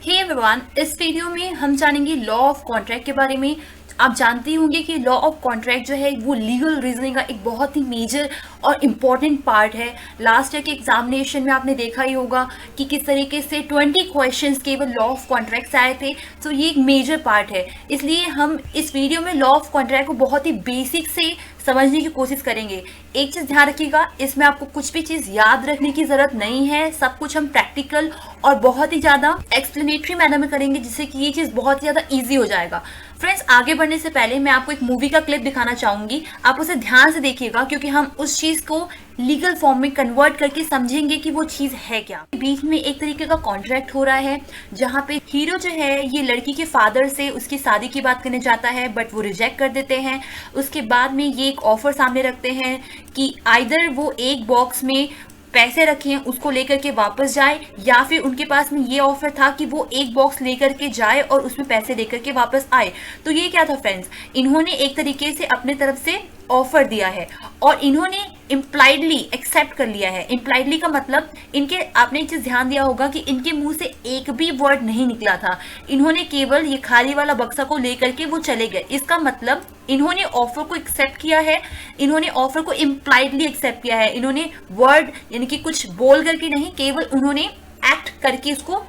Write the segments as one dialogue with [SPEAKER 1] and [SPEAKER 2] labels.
[SPEAKER 1] Hey everyone, इस video में हम जानेंगे लॉ ऑफ कॉन्ट्रैक्ट के बारे में। आप जानते होंगे कि लॉ ऑफ कॉन्ट्रैक्ट जो है वो लीगल रीजनिंग का एक बहुत ही मेजर और इम्पॉर्टेंट पार्ट है। लास्ट ईयर के एग्जामिनेशन में आपने देखा ही होगा कि किस तरीके से 20 क्वेश्चंस केवल लॉ ऑफ कॉन्ट्रैक्ट आए थे। तो ये एक मेजर पार्ट है, इसलिए हम इस वीडियो में लॉ ऑफ कॉन्ट्रैक्ट को बहुत ही बेसिक से समझने की कोशिश करेंगे। एक चीज़ ध्यान रखिएगा, इसमें आपको कुछ भी चीज़ याद रखने की ज़रूरत नहीं है। सब कुछ हम प्रैक्टिकल और बहुत ही ज़्यादा एक्सप्लेनेटरी मैनर में करेंगे, जिससे कि ये चीज़ बहुत ही ज़्यादा ईजी हो जाएगा। फ्रेंड्स, आगे बढ़ने से पहले मैं आपको एक मूवी का क्लिप दिखाना चाहूँगी। आप उसे ध्यान से देखिएगा, क्योंकि हम उस चीज़ को लीगल फॉर्म में कन्वर्ट करके समझेंगे कि वो चीज़ है क्या। बीच में एक तरीके का कॉन्ट्रैक्ट हो रहा है, जहाँ पे हीरो जो है ये लड़की के फादर से उसकी शादी की बात करने जाता है, बट वो रिजेक्ट कर देते हैं। उसके बाद में ये एक ऑफर सामने रखते हैं कि आइदर वो एक बॉक्स में पैसे रखें उसको लेकर के वापस जाए, या फिर उनके पास में ये ऑफर था कि वो एक बॉक्स लेकर के जाए और उसमें पैसे लेकर के वापस आए। तो ये क्या था फ्रेंड्स, इन्होंने एक तरीके से अपने तरफ से ऑफर दिया है और इन्होंने इम्प्लाइडली एक्सेप्ट कर लिया है। इम्प्लाइडली का मतलब इनके, आपने एक चीज ध्यान दिया होगा कि इनके मुंह से एक भी वर्ड नहीं निकला था। इन्होंने केवल ये खाली वाला बक्सा को लेकर के वो चले गए। इसका मतलब इन्होंने ऑफर को एक्सेप्ट किया है, इन्होंने ऑफर को इम्प्लाइडली एक्सेप्ट किया है। इन्होंने वर्ड यानी कि कुछ बोल करके नहीं, केवल उन्होंने एक्ट करके इसको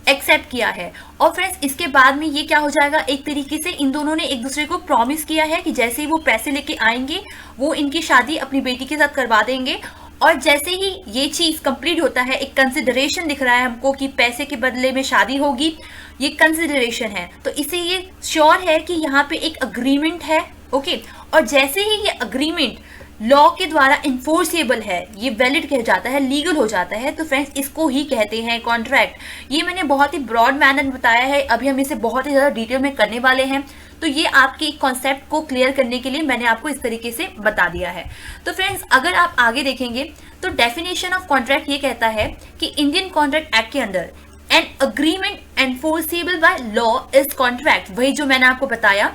[SPEAKER 1] एक्सेप्ट किया है। और फ्रेंड्स, इसके बाद में ये क्या हो जाएगा, एक तरीके से इन दोनों ने एक दूसरे को प्रॉमिस किया है कि जैसे ही वो पैसे लेके आएंगे वो इनकी शादी अपनी बेटी के साथ करवा देंगे। और जैसे ही ये चीज कंप्लीट होता है, एक कंसिडरेशन दिख रहा है हमको कि पैसे के बदले में शादी होगी, ये कंसिडरेशन है। तो इससे ये श्योर है कि यहाँ पे एक अग्रीमेंट है। ओके, और जैसे ही ये अग्रीमेंट लॉ के द्वारा इन्फोर्सेबल है, ये वैलिड कह जाता है, लीगल हो जाता है, तो फ्रेंड्स इसको ही कहते हैं कॉन्ट्रैक्ट। ये मैंने बहुत ही ब्रॉड मैनर में बताया है, अभी हम इसे बहुत ही ज़्यादा डिटेल में करने वाले हैं। तो ये आपके कॉन्सेप्ट को क्लियर करने के लिए मैंने आपको इस तरीके से बता दिया है। तो फ्रेंड्स, अगर आप आगे देखेंगे तो डेफिनेशन ऑफ कॉन्ट्रैक्ट ये कहता है कि इंडियन कॉन्ट्रैक्ट एक्ट के अंदर an agreement enforceable by law is contract. वही जो मैंने आपको बताया,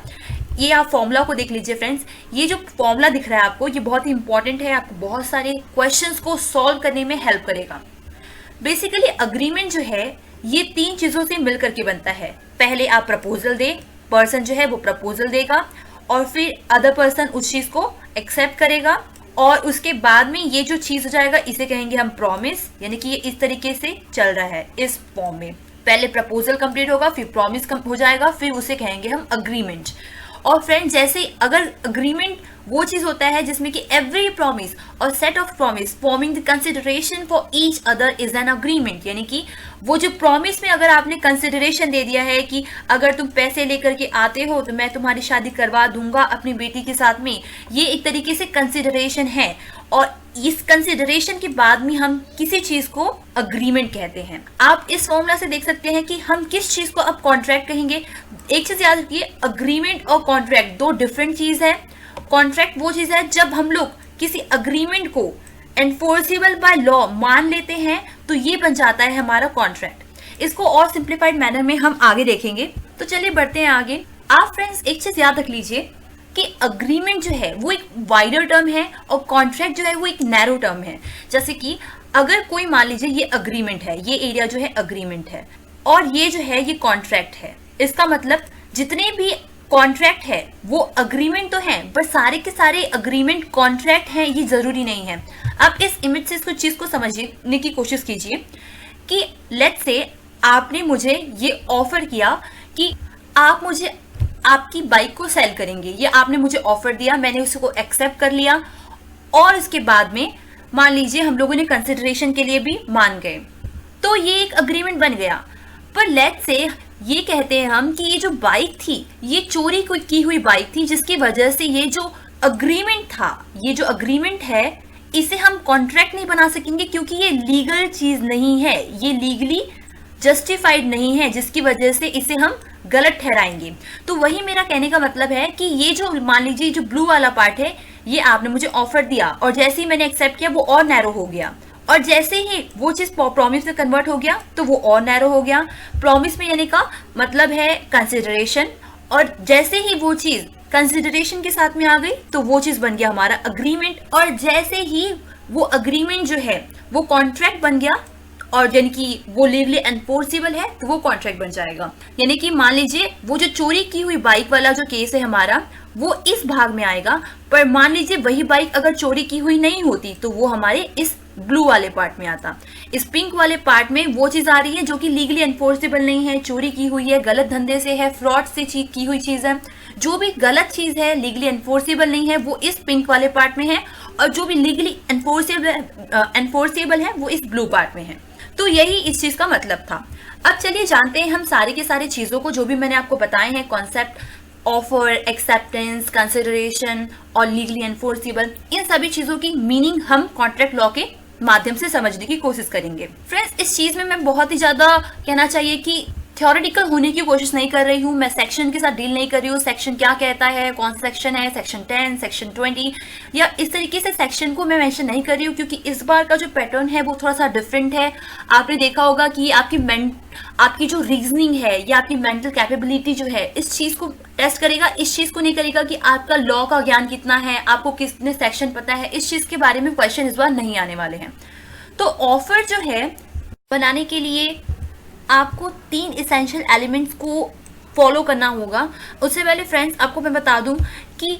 [SPEAKER 1] ये आप फॉर्मूला को देख लीजिए फ्रेंड्स। ये जो फॉर्मूला दिख रहा है आपको, ये बहुत ही इंपॉर्टेंट है, आपको बहुत सारे क्वेश्चंस को सॉल्व करने में हेल्प करेगा। बेसिकली अग्रीमेंट जो है ये तीन चीजों से मिलकर के बनता है। पहले आप प्रपोजल दे, पर्सन जो है वो प्रपोजल देगा, और फिर अदर पर्सन उस चीज को एक्सेप्ट करेगा, और उसके बाद में ये जो चीज हो जाएगा इसे कहेंगे हम प्रॉमिस। यानी कि ये इस तरीके से चल रहा है इस फॉर्म में। पहले प्रपोजल कंप्लीट होगा, फिर प्रॉमिस हो जाएगा, फिर उसे कहेंगे हम अग्रीमेंट। और फ्रेंड्स, जैसे अगर अग्रीमेंट वो चीज होता है जिसमें कि एवरी प्रॉमिस और set of promise forming the consideration for each other is an agreement. यानी कि वो जो प्रॉमिस में अगर आपने कंसिडरेशन दे दिया है कि अगर तुम पैसे लेकर के आते हो तो मैं तुम्हारी शादी करवा दूंगा अपनी बेटी के साथ में, ये एक तरीके से कंसिडरेशन है। और इस कंसिडरेशन के बाद में हम किसी चीज को अग्रीमेंट कहते हैं। आप इस फॉर्मूला से देख सकते हैं कि हम किस चीज को अब कॉन्ट्रैक्ट कहेंगे। एक चीज याद रखिए, अग्रीमेंट और कॉन्ट्रैक्ट दो डिफरेंट चीज है। कॉन्ट्रैक्ट वो चीज है जब हम लोग किसी अग्रीमेंट को एनफोर्सेबल बाय लॉ मान लेते हैं, तो ये बन जाता है हमारा कॉन्ट्रैक्ट। इसको और सिंप्लीफाइड मैनर में हम आगे देखेंगे। तो चलिए बढ़ते हैं आगे। आप फ्रेंड्स एक चीज याद रख लीजिए कि अग्रीमेंट जो है वो एक वाइडर टर्म है और कॉन्ट्रैक्ट जो है वो एक नैरो टर्म है। जैसे कि अगर कोई मान लीजिए ये अग्रीमेंट है, ये एरिया जो है अग्रीमेंट है, और ये जो है ये कॉन्ट्रैक्ट है। इसका मतलब जितने भी कॉन्ट्रैक्ट है वो अग्रीमेंट तो है, पर सारे के सारे अग्रीमेंट कॉन्ट्रैक्ट हैं ये जरूरी नहीं है। आप इस इमेज से इसको चीज को समझने की कोशिश कीजिए कि लेट्स से आपने मुझे ये ऑफर किया कि आप मुझे आपकी बाइक को सेल करेंगे। ये आपने मुझे ऑफर दिया, मैंने उसको एक्सेप्ट कर लिया, और इसके बाद में मान लीजिए हम लोगों ने कंसिडरेशन के लिए भी मान गए, तो ये एक अग्रीमेंट बन गया। पर लेट्स से ये कहते हैं हम कि ये जो बाइक थी ये चोरी की हुई बाइक थी, जिसकी वजह से ये जो अग्रीमेंट था, ये जो अग्रीमेंट है इसे हम कॉन्ट्रैक्ट नहीं बना सकेंगे, क्योंकि ये लीगल चीज नहीं है, ये लीगली जस्टिफाइड नहीं है, जिसकी वजह से इसे हम गलत ठहराएंगे। तो वही मेरा कहने का मतलब है कि ये जो मान लीजिए जो ब्लू वाला पार्ट है, ये आपने मुझे ऑफर दिया और जैसे ही मैंने एक्सेप्ट किया वो और नैरो हो गया, और जैसे ही वो चीज प्रॉमिस में कन्वर्ट हो गया तो वो और नैरो हो गया। प्रॉमिस में यानी का मतलब है कंसिडरेशन, और जैसे ही वो चीज कंसिडरेशन के साथ में आ गई तो वो चीज बन गया हमारा अग्रीमेंट, और जैसे ही वो अग्रीमेंट जो है वो कॉन्ट्रैक्ट बन गया और यानी कि वो लीगली एनफोर्सेबल है तो वो कॉन्ट्रैक्ट बन जाएगा। यानी कि मान लीजिए वो जो चोरी की हुई बाइक वाला जो केस है हमारा, वो इस भाग में आएगा, पर मान लीजिए वही बाइक अगर चोरी की हुई नहीं होती तो वो हमारे इस ब्लू वाले पार्ट में आता। इस पिंक वाले पार्ट में वो चीज आ रही है जो कि लीगली एनफोर्सेबल नहीं है, चोरी की हुई है, गलत धंधे से है, फ्रॉड से की हुई चीज है। जो भी गलत चीज है, लीगली एनफोर्सेबल नहीं है, वो इस पिंक वाले पार्ट में है, और जो भी लीगली एनफोर्सेबल है वो इस ब्लू पार्ट में है। तो यही इस चीज का मतलब था। अब चलिए जानते हैं हम सारी की सारी चीजों को, जो भी मैंने आपको बताए हैं, कॉन्सेप्ट, ऑफर, एक्सेप्टेंस, कंसिडरेशन और लीगली एनफोर्सेबल, इन सभी चीजों की मीनिंग हम कॉन्ट्रैक्ट लॉ के माध्यम से समझने की कोशिश करेंगे। फ्रेंड्स, इस चीज में मैं बहुत ही ज्यादा कहना चाहिए कि थ्योरेटिकल होने की कोशिश नहीं कर रही हूँ, मैं सेक्शन के साथ डील नहीं कर रही हूँ। सेक्शन क्या कहता है, कौन सा सेक्शन है, सेक्शन 10, सेक्शन 20, या इस तरीके से सेक्शन को मैं मेंशन नहीं कर रही हूँ, क्योंकि इस बार का जो पैटर्न है वो थोड़ा सा डिफरेंट है। आपने देखा होगा कि आपकी जो रीजनिंग है या आपकी मेंटल कैपेबिलिटी जो है, इस चीज को टेस्ट करेगा। इस चीज को नहीं करेगा कि आपका लॉ का ज्ञान कितना है, आपको कितने सेक्शन पता है। इस चीज के बारे में क्वेश्चन इस बार नहीं आने वाले हैं। तो ऑफर जो है बनाने के लिए आपको 3 इसेंशियल एलिमेंट्स को फॉलो करना होगा। उससे पहले फ्रेंड्स आपको मैं बता दूं कि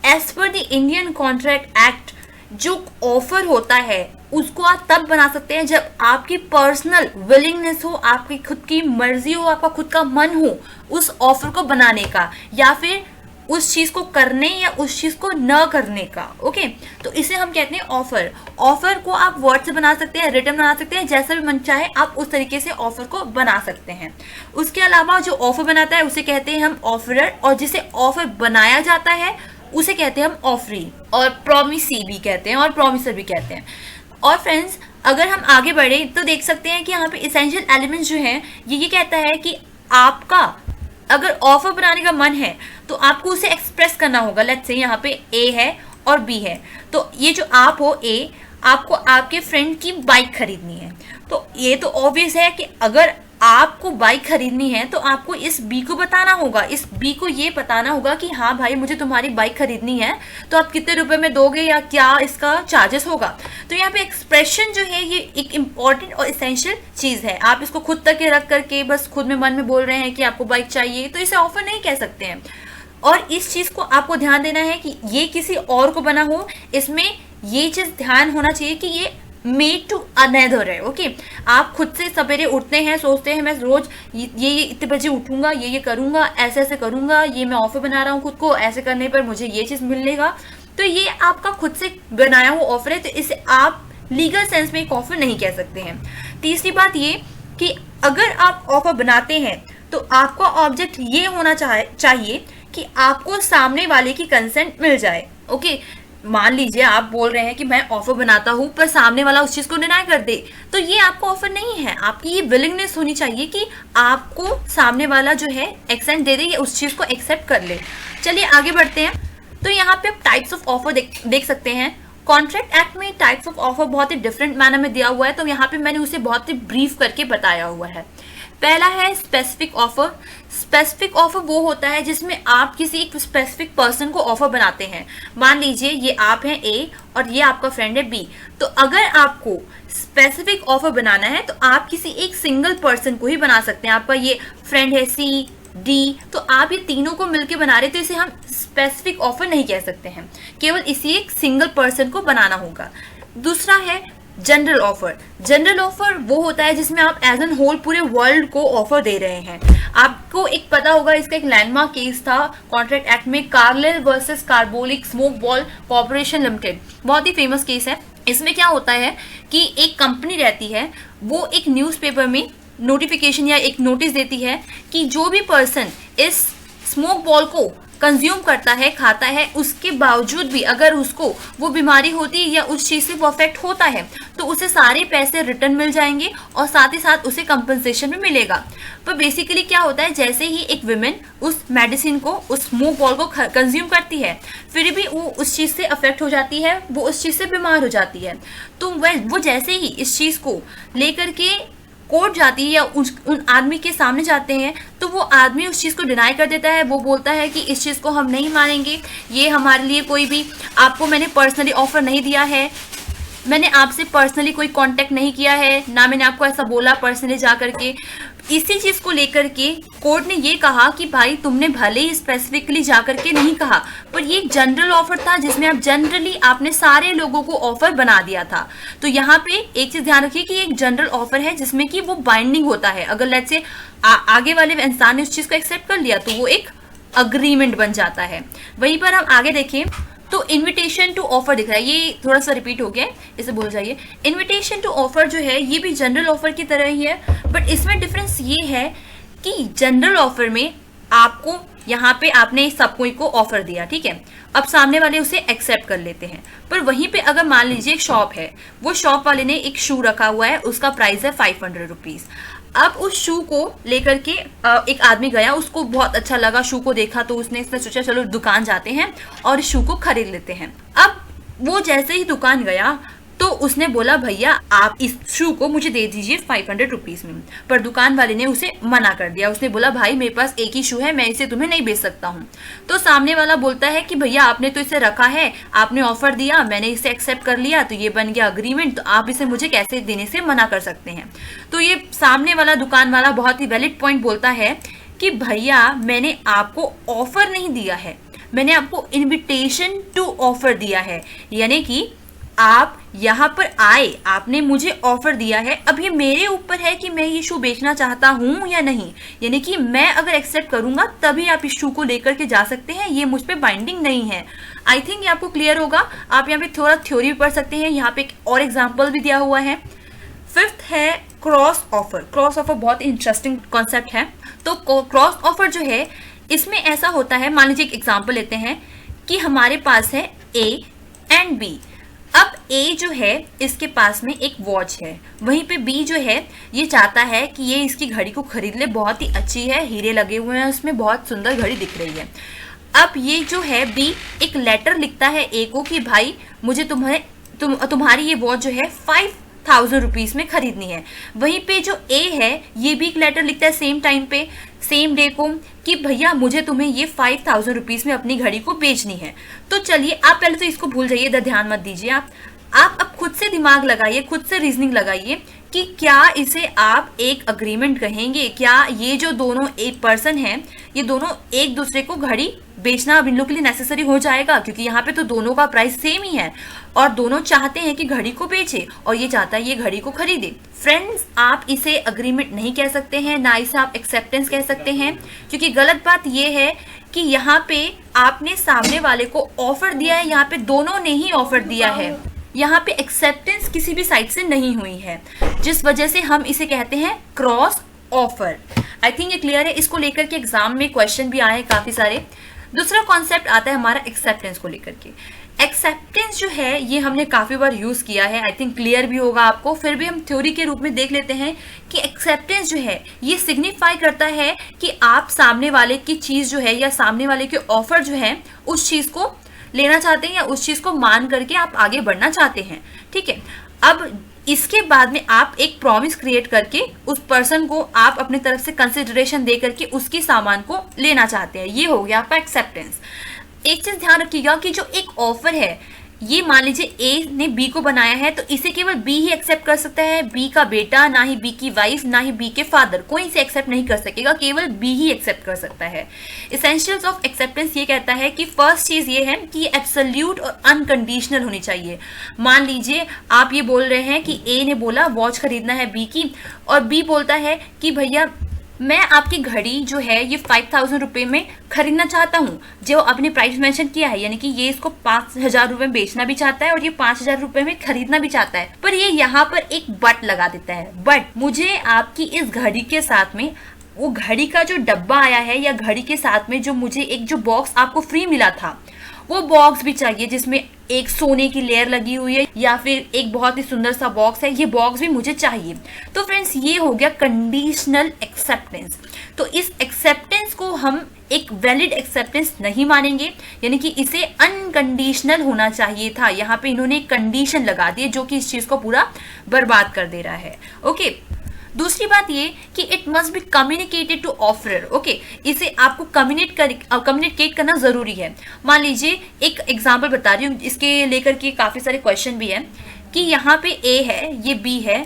[SPEAKER 1] as per the Indian contract act जो ऑफर होता है उसको आप तब बना सकते हैं जब आपकी पर्सनल विलिंगनेस हो, आपकी खुद की मर्जी हो, आपका खुद का मन हो उस ऑफर को बनाने का, या फिर उस चीज को करने या उस चीज को न करने का। ओके, तो इसे हम कहते हैं ऑफर। ऑफर को आप वर्ड से बना सकते हैं, रिटन बना सकते हैं, जैसा भी मन चाहे आप उस तरीके से ऑफर को बना सकते हैं। उसके अलावा जो ऑफर बनाता है उसे कहते हैं हम ऑफरर, और जिसे ऑफर बनाया जाता है उसे कहते हैं हम ऑफरी, और प्रॉमिसी भी कहते हैं और प्रॉमिसर भी कहते हैं। और फ्रेंड्स, अगर हम आगे बढ़े तो देख सकते हैं कि यहाँ पे इसेंशियल एलिमेंट्स जो हैं ये कहता है कि आपका अगर ऑफर बनाने का मन है तो आपको उसे एक्सप्रेस करना होगा। लेट्स से यहाँ पे ए है और बी है, तो ये जो आप हो ए, आपको आपके फ्रेंड की बाइक खरीदनी है, तो ये तो ऑब्वियस है कि अगर आपको बाइक खरीदनी है तो आपको इस बी को बताना होगा, इस बी को ये बताना होगा कि हाँ भाई मुझे तुम्हारी बाइक खरीदनी है, तो आप कितने रुपए में दोगे या क्या इसका चार्जेस होगा। तो यहाँ पे एक्सप्रेशन जो है ये एक इम्पॉर्टेंट और इसेंशियल चीज है। आप इसको खुद तक के रख करके बस खुद में मन में बोल रहे हैं कि आपको बाइक चाहिए, तो इसे ऑफर नहीं कह सकते हैं। और इस चीज को आपको ध्यान देना है कि ये किसी और को बना हो, इसमें ये चीज ध्यान होना चाहिए कि ये मेड टू अनदर है। ओके, आप खुद से सवेरे उठते हैं, सोचते हैं मैं रोज ये इतने बजे उठूंगा, ये करूंगा, ऐसे ऐसे करूंगा, ये मैं ऑफर बना रहा हूँ खुद को, ऐसे करने पर मुझे ये चीज मिलेगा, तो ये आपका खुद से बनाया हुआ ऑफर है, तो इसे आप लीगल सेंस में एक ऑफर नहीं कह सकते हैं। तीसरी बात ये कि अगर आप ऑफर बनाते हैं तो आपका ऑब्जेक्ट ये होना चाहिए कि आपको सामने वाले की कंसेंट मिल जाए। ओके, मान लीजिए आप बोल रहे हैं कि मैं ऑफर बनाता हूं पर सामने वाला उस चीज को डिनाई कर दे, तो ये आपको ऑफर नहीं है। आपकी ये विलिंगनेस होनी चाहिए कि आपको सामने वाला जो है एक्सेंट दे दे या उस चीज को एक्सेप्ट कर ले। चलिए आगे बढ़ते हैं। तो यहाँ पे आप टाइप्स ऑफ ऑफर देख सकते हैं। कॉन्ट्रैक्ट एक्ट में टाइप्स ऑफ ऑफर बहुत ही डिफरेंट मैनर में दिया हुआ है, तो यहाँ पे मैंने उसे बहुत ही ब्रीफ करके बताया हुआ है। पहला है स्पेसिफिक ऑफर। स्पेसिफिक ऑफर वो होता है जिसमें आप किसी एक स्पेसिफिक पर्सन को ऑफर बनाते हैं। मान लीजिए ये आप हैं ए और ये आपका फ्रेंड है बी, तो अगर आपको स्पेसिफिक ऑफर बनाना है तो आप किसी एक सिंगल पर्सन को ही बना सकते हैं। आपका ये फ्रेंड है सी डी, तो आप ये तीनों को मिलकर बना रहे, तो इसे हम स्पेसिफिक ऑफर नहीं कह सकते हैं, केवल इसी एक सिंगल पर्सन को बनाना होगा। दूसरा है जनरल ऑफर। जनरल ऑफर वो होता है जिसमें आप एज एन होल पूरे वर्ल्ड को ऑफर दे रहे हैं। आपको एक पता होगा, इसका एक लैंडमार्क केस था कॉन्ट्रैक्ट एक्ट में, Carlill versus carbolic smoke ball corporation limited, बहुत ही फेमस केस है। इसमें क्या होता है कि एक कंपनी रहती है, वो एक न्यूज़पेपर में नोटिफिकेशन या एक नोटिस देती है कि जो भी पर्सन इस स्मोक बॉल को कंज्यूम करता है, खाता है, उसके बावजूद भी अगर उसको वो बीमारी होती है या उस चीज से वो अफेक्ट होता है, तो उसे सारे पैसे रिटर्न मिल जाएंगे और साथ ही साथ उसे कंपनसेशन भी मिलेगा। पर बेसिकली क्या होता है, जैसे ही एक विमेन उस मेडिसिन को, उस स्मोक बॉल को कंज्यूम करती है, फिर भी वो उस चीज से अफेक्ट हो जाती है, वो उस चीज से बीमार हो जाती है, तो वो जैसे ही इस चीज को लेकर के कोर्ट जाती है या उन आदमी के सामने जाते हैं, तो वो आदमी उस चीज़ को डिनाई कर देता है। वो बोलता है कि इस चीज़ को हम नहीं मानेंगे, ये हमारे लिए कोई भी, आपको मैंने पर्सनली ऑफर नहीं दिया है, मैंने आपसे पर्सनली कोई कांटेक्ट नहीं किया है, ना मैंने आपको ऐसा बोला पर्सनली जा करके। इसी चीज को लेकर के कोर्ट ने ये कहा कि भाई तुमने भले ही स्पेसिफिकली जा करके नहीं कहा, पर ये एक जनरल ऑफर था जिसमें आप जनरली आपने सारे लोगों को ऑफर बना दिया था। तो यहाँ पे एक चीज ध्यान रखिए कि एक जनरल ऑफर है जिसमें कि वो बाइंडिंग होता है। अगर लेट्स से आगे वाले इंसान ने उस चीज को एक्सेप्ट कर लिया तो वो एक अग्रीमेंट बन जाता है। वहीं पर हम आगे देखें तो इनविटेशन टू ऑफर दिख रहा है, ये थोड़ा सा रिपीट हो गया है, इसे भूल जाइए। इनविटेशन टू ऑफर जो है ये भी जनरल ऑफर की तरह ही है, बट इसमें डिफरेंस ये है कि जनरल ऑफर में आपको यहाँ पे आपने सब कोई को ऑफर दिया, ठीक है, अब सामने वाले उसे एक्सेप्ट कर लेते हैं। पर वहीं पे अगर मान लीजिए एक शॉप है, वो शॉप वाले ने एक शू रखा हुआ है, उसका प्राइस है 500 रुपीज। अब उस शू को लेकर के एक आदमी गया, उसको बहुत अच्छा लगा, शू को देखा तो उसने सोचा चलो दुकान जाते हैं और शू को खरीद लेते हैं। अब वो जैसे ही दुकान गया तो उसने बोला भैया आप इस शू को मुझे दे दीजिए 500 रुपीज में, पर दुकान वाले ने उसे मना कर दिया। उसने बोला भाई मेरे पास एक ही शू है, मैं इसे तुम्हें नहीं बेच सकता हूँ। तो सामने वाला बोलता है कि भैया आपने तो इसे रखा है, आपने ऑफर दिया, मैंने इसे एक्सेप्ट कर लिया, तो ये बन गया अग्रीमेंट, तो आप इसे मुझे कैसे देने से मना कर सकते हैं। तो ये सामने वाला दुकान वाला बहुत ही वैलिड पॉइंट बोलता है कि भैया मैंने आपको ऑफर नहीं दिया है, मैंने आपको इन्विटेशन टू ऑफर दिया है, यानी कि आप यहाँ पर आए, आपने मुझे ऑफर दिया है, अब ये मेरे ऊपर है कि मैं ये शू बेचना चाहता हूँ या नहीं, यानी कि मैं अगर एक्सेप्ट करूंगा तभी आप इस शू को लेकर के जा सकते हैं, ये मुझ पे बाइंडिंग नहीं है। आई थिंक ये आपको क्लियर होगा। आप यहाँ पे थोड़ा थ्योरी भी पढ़ सकते हैं, यहाँ पे एक और एग्जाम्पल भी दिया हुआ है। फिफ्थ है क्रॉस ऑफर। क्रॉस ऑफर बहुत इंटरेस्टिंग कॉन्सेप्ट है। तो क्रॉस ऑफर जो है इसमें ऐसा होता है, मान लीजिए एक एग्जाम्पल लेते हैं कि हमारे पास है ए एंड बी। अब ए जो है इसके पास में एक वॉच है, वहीं पे बी जो है ये चाहता है कि ये इसकी घड़ी को खरीद ले, बहुत ही अच्छी है, हीरे लगे हुए हैं उसमें, बहुत सुंदर घड़ी दिख रही है। अब ये जो है बी एक लेटर लिखता है ए को कि भाई मुझे तुम्हारी ये वॉच जो है 5000 रुपीज में खरीदनी है। वहीं पे जो ए है ये भी एक लेटर लिखता है सेम टाइम पे, सेम डे को, कि भैया मुझे तुम्हें ये 5000 रुपीज में अपनी घड़ी को बेचनी है। तो चलिए आप पहले तो इसको भूल जाइए, इधर ध्यान मत दीजिए। आप अब खुद से दिमाग लगाइए, खुद से रीजनिंग लगाइए कि क्या इसे आप एक अग्रीमेंट कहेंगे, क्या ये जो दोनों एक पर्सन है ये दोनों एक दूसरे को घड़ी बेचना अब इन लोगों के लिए नेसेसरी हो जाएगा, क्योंकि यहाँ पे तो दोनों का प्राइस सेम ही है और दोनों चाहते हैं कि घड़ी को बेचे और ये चाहता है ये घड़ी को खरीदे। फ्रेंड्स आप इसे अग्रीमेंट नहीं कह सकते हैं, ना इसे आप एक्सेप्टेंस कह सकते हैं, क्योंकि गलत बात ये है कि यहाँ पे आपने सामने वाले को ऑफर दिया है, यहाँ पे दोनों ने ही ऑफर दिया है, यहाँ पे एक्सेप्टेंस किसी भी साइड से नहीं हुई है, जिस वजह से हम इसे कहते हैं क्रॉस ऑफर। आई थिंक ये क्लियर है। इसको लेकर के एग्जाम में क्वेश्चन भी आए हैं काफी सारे। दूसरा कॉन्सेप्ट आता है हमारा एक्सेप्टेंस को लेकर के। एक्सेप्टेंस जो है ये हमने काफी बार यूज किया है, आई थिंक क्लियर भी होगा आपको, फिर भी हम थ्योरी के रूप में देख लेते हैं कि एक्सेप्टेंस जो है ये सिग्निफाई करता है कि आप सामने वाले की चीज जो है या सामने वाले के ऑफर जो है उस चीज को लेना चाहते हैं या उस चीज को मान करके आप आगे बढ़ना चाहते हैं, ठीक है। अब इसके बाद में आप एक प्रॉमिस क्रिएट करके उस पर्सन को आप अपने तरफ से कंसिडरेशन दे करके उसकी सामान को लेना चाहते हैं, ये हो गया आपका एक्सेप्टेंस। एक चीज ध्यान रखिएगा कि जो एक ऑफर है ये मान लीजिए ए ने बी को बनाया है तो इसे केवल बी ही एक्सेप्ट कर सकता है, बी का बेटा, ना ही बी की वाइफ, ना ही बी के फादर, कोई इसे एक्सेप्ट नहीं कर सकेगा, केवल बी ही एक्सेप्ट कर सकता है। एसेंशियल्स ऑफ एक्सेप्टेंस ये कहता है कि फर्स्ट चीज ये है कि ये एब्सोल्यूट और अनकंडीशनल होनी चाहिए। मान लीजिए आप ये बोल रहे हैं कि ए ने बोला वॉच खरीदना है बी की और बी बोलता है कि भैया मैं आपकी घड़ी जो है ये 5000 रुपये में खरीदना चाहता हूँ, जो आपने प्राइस मेंशन किया है, यानी कि ये इसको 5000 रुपये में बेचना भी चाहता है और ये 5000 रुपये में खरीदना भी चाहता है, पर ये यहाँ पर एक बट लगा देता है, बट मुझे आपकी इस घड़ी के साथ में वो घड़ी का जो डब्बा आया है या घड़ी के साथ में जो मुझे एक जो बॉक्स आपको फ्री मिला था वो बॉक्स भी चाहिए, जिसमें एक सोने की लेयर लगी हुई है या फिर एक बहुत ही सुंदर सा बॉक्स है, ये बॉक्स भी मुझे चाहिए। तो फ्रेंड्स ये हो गया कंडीशनल एक्सेप्टेंस। तो इस एक्सेप्टेंस को हम एक वैलिड एक्सेप्टेंस नहीं मानेंगे, यानी कि इसे अनकंडीशनल होना चाहिए था। यहाँ पे इन्होंने एक कंडीशन लगा दी जो कि इस चीज को पूरा बर्बाद कर दे रहा है। ओके, दूसरी बात ये कि it must be communicated to offeror. Okay, इसे आपको कम्युनिकेट करना जरूरी है। मान लीजिए एक एग्जांपल बता रही हूँ, इसके लेकर के काफी सारे क्वेश्चन भी है कि यहाँ पे ए है, ये बी है,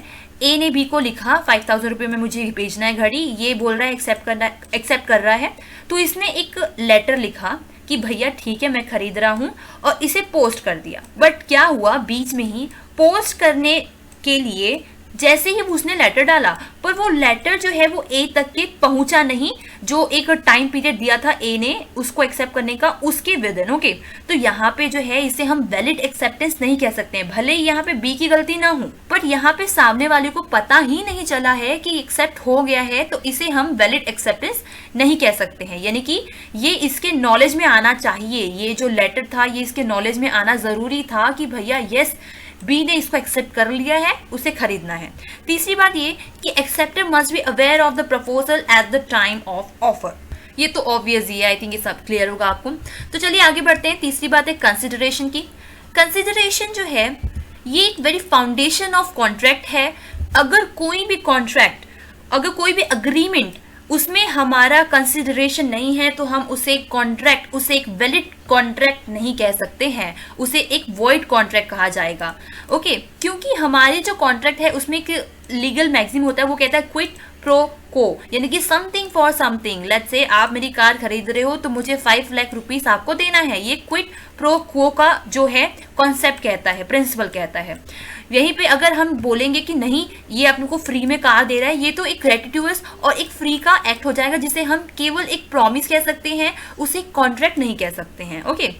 [SPEAKER 1] ए ने बी को लिखा 5000 रुपये में मुझे भेजना है घड़ी, ये बोल रहा है एक्सेप्ट कर रहा है। तो इसने एक लेटर लिखा कि भैया ठीक है मैं खरीद रहा हूँ, और इसे पोस्ट कर दिया। बट क्या हुआ, बीच में ही पोस्ट करने के लिए जैसे ही उसने लेटर डाला, पर वो लेटर जो है वो ए तक के पहुंचा नहीं, जो एक टाइम पीरियड दिया था ए ने उसको एक्सेप्ट करने का, उसके विद इन। ओके, तो यहाँ पे जो है इसे हम वैलिड एक्सेप्टेंस नहीं कह सकते हैं, भले ही यहाँ पे बी की गलती ना हो, पर यहाँ पे सामने वाले को पता ही नहीं चला है कि एक्सेप्ट हो गया है, तो इसे हम वैलिड एक्सेप्टेंस नहीं कह सकते हैं। यानी कि ये इसके नॉलेज में आना चाहिए, ये जो लेटर था ये इसके नॉलेज में आना जरूरी था कि भैया यस बी ने इसको एक्सेप्ट कर लिया है, उसे खरीदना है। तीसरी बात ये कि acceptor must be aware of the proposal at the time of offer. ये तो ऑब्वियस ही है, आई थिंक ये सब क्लियर होगा आपको। तो चलिए आगे बढ़ते हैं। तीसरी बात है कंसिडरेशन की। कंसिडरेशन जो है ये एक वेरी फाउंडेशन ऑफ कॉन्ट्रैक्ट है। अगर कोई भी कॉन्ट्रैक्ट, अगर कोई भी अग्रीमेंट उसमें हमारा कंसिडरेशन नहीं है तो हम उसे कॉन्ट्रैक्ट, उसे एक वैलिड कॉन्ट्रैक्ट नहीं कह सकते हैं, उसे एक वॉइड कॉन्ट्रैक्ट कहा जाएगा। ओके, क्योंकि हमारे जो कॉन्ट्रैक्ट है उसमें एक लीगल मैक्सिम होता है, वो कहता है क्विट प्रो को, यानी कि something for something. Let's say आप मेरी कार खरीद रहे हो तो मुझे 5 लाख रुपीस आपको देना है, ये क्विट प्रो को का जो है कॉन्सेप्ट कहता है, प्रिंसिपल कहता है। यहीं पे अगर हम बोलेंगे कि नहीं ये अपने को फ्री में कार दे रहा है, ये तो एक ग्रेटिट्यूस और एक फ्री का एक्ट हो जाएगा, जिसे हम केवल एक प्रॉमिस कह सकते हैं, उसे कॉन्ट्रैक्ट नहीं कह सकते हैं। ओके,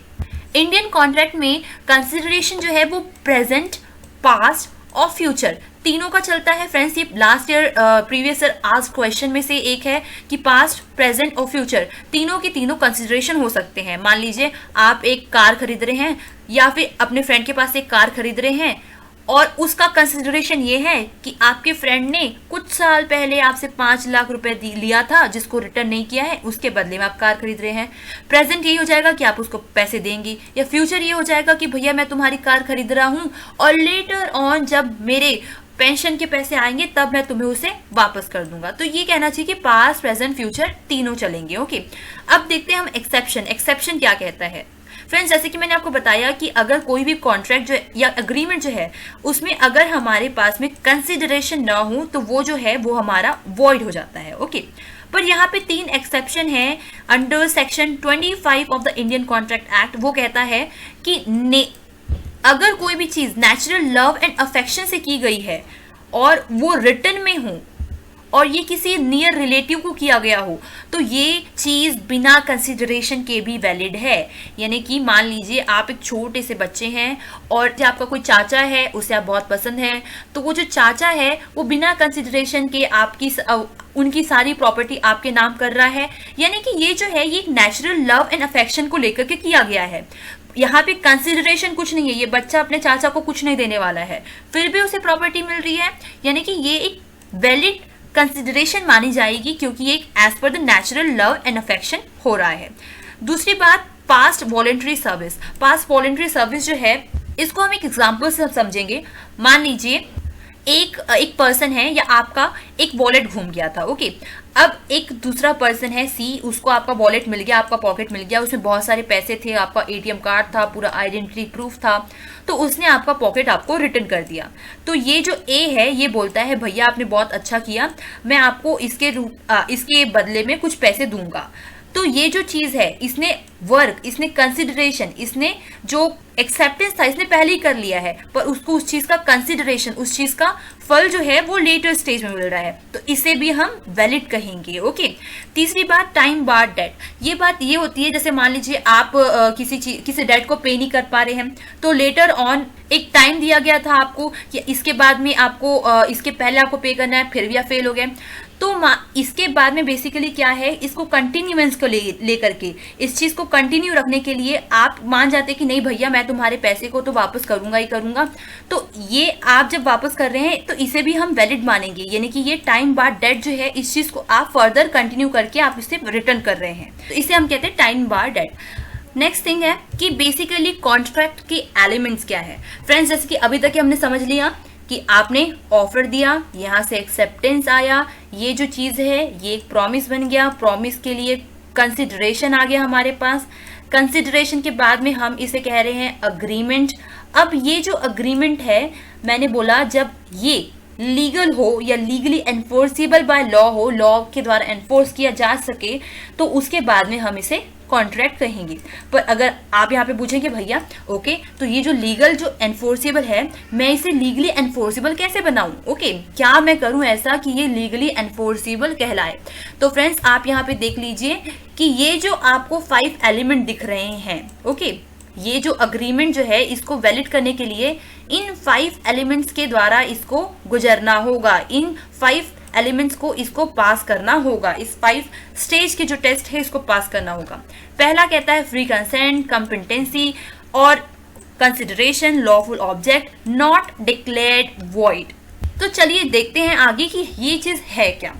[SPEAKER 1] इंडियन कॉन्ट्रैक्ट में कंसिडरेशन जो है वो प्रेजेंट, पास्ट और फ्यूचर तीनों का चलता है। फ्रेंड्स, ये लास्ट ईयर प्रीवियस ईयर आज क्वेश्चन में से एक है कि पास्ट, प्रेजेंट और फ्यूचर तीनों के तीनों कंसिडरेशन हो सकते हैं। मान लीजिए आप एक कार खरीद रहे हैं या फिर अपने फ्रेंड के पास एक कार खरीद रहे हैं, और उसका कंसिडरेशन ये है कि आपके फ्रेंड ने कुछ साल पहले आपसे 5 लाख रुपए लिया था जिसको रिटर्न नहीं किया है, उसके बदले में आप कार खरीद रहे हैं। प्रेजेंट ये हो जाएगा कि आप उसको पैसे देंगी, या फ्यूचर ये हो जाएगा कि भैया मैं तुम्हारी कार खरीद रहा हूँ और लेटर ऑन जब मेरे पेंशन के पैसे आएंगे तब मैं तुम्हें उसे वापस कर दूंगा। तो ये कहना चाहिए कि पास्ट, प्रेजेंट, फ्यूचर तीनों चलेंगे। ओके, अब देखते हैं हम एक्सेप्शन। एक्सेप्शन क्या कहता है फ्रेंड्स? जैसे कि मैंने आपको बताया कि अगर कोई भी कॉन्ट्रैक्ट जो या एग्रीमेंट जो है उसमें अगर हमारे पास में कंसिडरेशन ना हो तो वो जो है वो हमारा वॉइड हो जाता है। ओके, पर यहाँ पे 3 एक्सेप्शन है under section 25 of the Indian contract act. वो कहता है कि अगर कोई भी चीज नेचुरल लव एंड अफेक्शन से की गई है और वो रिटर्न में हो और ये किसी नियर रिलेटिव को किया गया हो तो ये चीज बिना कंसिडरेशन के भी वैलिड है। यानी कि मान लीजिए आप एक छोटे से बच्चे हैं और जो आपका कोई चाचा है उसे आप बहुत पसंद है, तो वो जो चाचा है वो बिना कंसिडरेशन के उनकी सारी प्रॉपर्टी आपके नाम कर रहा है। यानी कि ये जो है ये एक नेचुरल लव एंड अफेक्शन को लेकर के किया गया है। यहाँ पे कंसिडरेशन कुछ नहीं है, ये बच्चा अपने चाचा को कुछ नहीं देने वाला है, फिर भी उसे प्रॉपर्टी मिल रही है। यानी कि ये एक वैलिड कंसिडरेशन मानी जाएगी क्योंकि ये as per the natural love and affection हो रहा है। दूसरी बात, past voluntary service. Past voluntary service जो है इसको हम एक एग्जांपल से समझेंगे। मान लीजिए एक पर्सन है या आपका एक वॉलेट घूम गया था। ओके, अब एक दूसरा पर्सन है सी, उसको आपका वॉलेट मिल गया, आपका पॉकेट मिल गया, उसमें बहुत सारे पैसे थे, आपका एटीएम कार्ड था, पूरा आइडेंटिटी प्रूफ था, तो उसने आपका पॉकेट आपको रिटर्न कर दिया। तो ये जो ए है ये बोलता है भैया आपने बहुत अच्छा किया, मैं आपको इसके बदले में कुछ पैसे दूंगा। तो ये जो चीज है इसने वर्क, इसने कंसिडरेशन, इसने जो एक्सेप्टेंस था इसने पहले ही कर लिया है, पर उसको उस चीज का कंसिडरेशन, उस चीज का फल जो है वो लेटर स्टेज में मिल रहा है, तो इसे भी हम वैलिड कहेंगे। ओके, तीसरी बात, टाइम बार डेट। ये बात ये होती है जैसे मान लीजिए आप किसी डेट को पे नहीं कर पा रहे हैं, तो लेटर ऑन एक टाइम दिया गया था आपको कि इसके बाद में आपको इसके पहले आपको पे करना है, फिर भी आप फेल हो गए, तो इसके बाद में बेसिकली क्या है, इसको कंटिन्यूएंस को लेकर के इस चीज को कंटिन्यू रखने के लिए आप मान जाते कि नहीं भैया मैं तुम्हारे पैसे को तो वापस करूंगा ही करूंगा, तो ये आप जब वापस कर रहे हैं तो इसे भी हम वैलिड मानेंगे। यानी कि ये टाइम बार डेट जो है इस चीज को आप फर्दर कंटिन्यू करके आप इसे रिटर्न कर रहे हैं, तो इसे हम कहते हैं टाइम बार डेट। नेक्स्ट थिंग है कि बेसिकली कॉन्ट्रैक्ट के एलिमेंट्स क्या है। फ्रेंड्स, जैसे कि अभी तक हमने समझ लिया कि आपने ऑफर दिया, यहाँ से एक्सेप्टेंस आया, ये जो चीज है ये एक प्रॉमिस बन गया, प्रॉमिस के लिए कंसिडरेशन आ गया हमारे पास, कंसिडरेशन के बाद में हम इसे कह रहे हैं अग्रीमेंट, अब ये जो अग्रीमेंट है, मैंने बोला जब ये लीगल हो या लीगली एनफोर्सेबल बाय लॉ हो, लॉ के द्वारा एनफोर्स किया जा सके, तो उसके बाद में हम इसे कॉन्ट्रैक्ट कहेंगे। पर अगर आप यहाँ पे पूछेंगे भैया ओके, तो ये जो लीगल जो एनफोर्सेबल है, मैं इसे लीगली एनफोर्सेबल कैसे बनाऊं? ओके, क्या मैं करूं ऐसा कि ये लीगली एनफोर्सेबल कहलाए? तो फ्रेंड्स आप यहाँ पे देख लीजिए कि ये जो आपको 5 एलिमेंट दिख रहे हैं, ओके, ये जो अग्रीमेंट जो है इसको वैलिड करने के लिए इन 5 एलिमेंट्स के द्वारा इसको गुजरना होगा, इन 5 एलिमेंट्स को इसको पास करना होगा, इस 5 स्टेज के जो टेस्ट है इसको पास करना होगा। पहला कहता है फ्री कंसेंट, कंपिटेंसी और consideration, lawful object, not declared void. तो चलिए देखते हैं आगे कि ये चीज है क्या।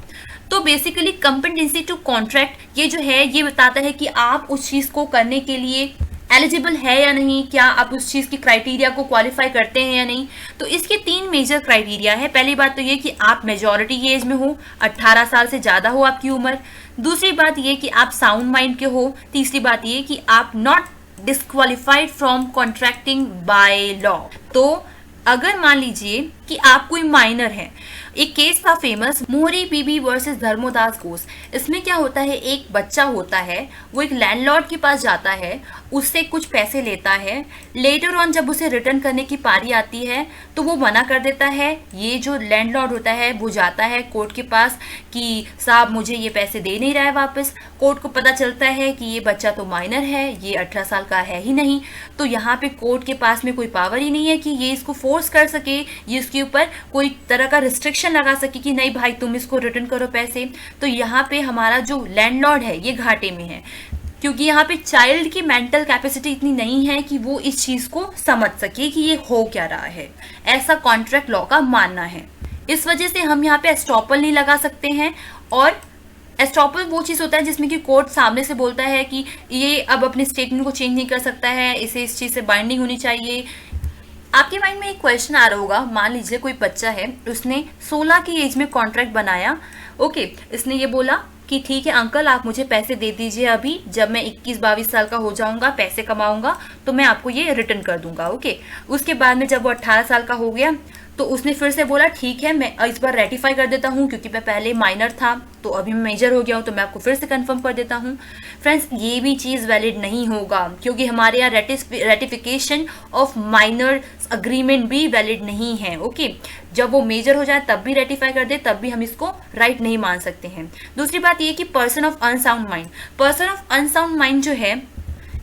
[SPEAKER 1] तो बेसिकली कंपिटेंसी टू कॉन्ट्रैक्ट ये जो है ये बताता है कि आप उस चीज को करने के लिए एलिजिबल है या नहीं, क्या आप उस चीज की क्राइटेरिया को क्वालिफाई करते हैं या नहीं। तो इसके 3 मेजर क्राइटेरिया है। पहली बात तो ये कि आप मेजॉरिटी एज में हो, 18 साल से ज्यादा हो आपकी उम्र। दूसरी बात ये कि आप साउंड माइंड के हो। तीसरी बात ये कि आप not disqualified from contracting by law. तो अगर मान लीजिए कि आप कोई माइनर है, एक केस था फेमस, मोहरी बीबी वर्सेस धर्मोदास घोष। इसमें क्या होता है, एक बच्चा होता है, वो एक लैंडलॉर्ड के पास जाता है, उससे कुछ पैसे लेता है। लेटर ऑन जब उसे रिटर्न करने की पारी आती है तो वो मना कर देता है। ये जो लैंडलॉर्ड होता है वो जाता है कोर्ट के पास कि साहब मुझे ये पैसे दे नहीं रहा है वापस। कोर्ट को पता चलता है कि ये बच्चा तो माइनर है, ये 18 साल का है ही नहीं। तो यहाँ पे कोर्ट के पास में कोई पावर ही नहीं है कि ये इसको फोर्स कर सके, ये इसके ऊपर कोई तरह का रिस्ट्रिक्शन लगा सके कि नहीं भाई तुम इसको रिटर्न करो पैसे। तो यहाँ पे हमारा जो लैंडलॉर्ड है ये घाटे में है, क्योंकि यहाँ पे चाइल्ड की मेंटल कैपेसिटी इतनी नहीं है कि वो इस चीज को समझ सके कि ये हो क्या रहा है। ऐसा कॉन्ट्रैक्ट लॉ का मानना है। इस वजह से हम यहाँ पे एस्टॉपल नहीं लगा सकते हैं। और एस्टॉपल वो चीज होता है जिसमें कि कोर्ट सामने से बोलता है कि ये अब अपने स्टेटमेंट को चेंज नहीं कर सकता है, इसे इस चीज से बाइंडिंग होनी चाहिए। आपके माइंड में एक क्वेश्चन आ रहा होगा, मान लीजिए कोई बच्चा है, उसने 16 की एज में कॉन्ट्रैक्ट बनाया। ओके, इसने ये बोला कि ठीक है अंकल आप मुझे पैसे दे दीजिए, अभी जब मैं 21-22 साल का हो जाऊंगा, पैसे कमाऊंगा तो मैं आपको ये रिटर्न कर दूंगा। ओके, उसके बाद में जब वो 18 साल का हो गया तो उसने फिर से बोला ठीक है मैं इस बार रेटिफाई कर देता हूँ, क्योंकि मैं पहले माइनर था तो अभी मैं मेजर हो गया हूँ, तो मैं आपको फिर से कंफर्म कर देता हूँ। फ्रेंड्स ये भी चीज़ वैलिड नहीं होगा, क्योंकि हमारे यहाँ रेटिफिकेशन ऑफ माइनर अग्रीमेंट भी वैलिड नहीं है। ओके, जब वो मेजर हो जाए तब भी रेटिफाई कर दे तब भी हम इसको राइट नहीं मान सकते हैं। दूसरी बात ये कि person of unsound mind, person of unsound mind जो है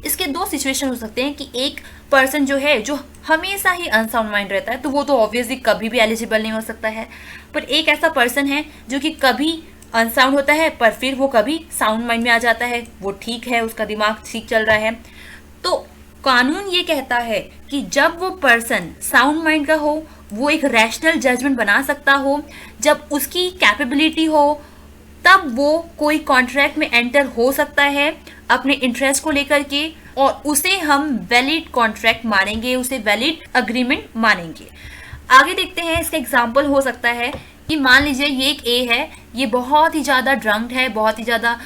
[SPEAKER 1] इसके 2 सिचुएशन हो सकते हैं कि एक पर्सन जो है जो हमेशा ही अनसाउंड माइंड रहता है तो वो तो ऑब्वियसली कभी भी एलिजिबल नहीं हो सकता है। पर एक ऐसा पर्सन है जो कि कभी अनसाउंड होता है पर फिर वो कभी साउंड माइंड में आ जाता है, वो ठीक है, उसका दिमाग ठीक चल रहा है। तो कानून ये कहता है कि जब वो पर्सन साउंड माइंड का हो, वो एक रैशनल जजमेंट बना सकता हो, जब उसकी कैपेबिलिटी हो, तब वो कोई कॉन्ट्रैक्ट में एंटर हो सकता है अपने इंटरेस्ट को लेकर के, और उसे हम वैलिड कॉन्ट्रैक्ट मानेंगे, उसे वैलिड अग्रीमेंट मानेंगे। आगे देखते हैं, इसका एग्जांपल हो सकता है कि मान लीजिए ये एक ए है, ये बहुत ही ज़्यादा ड्रंक्ड है, बहुत ही ज़्यादा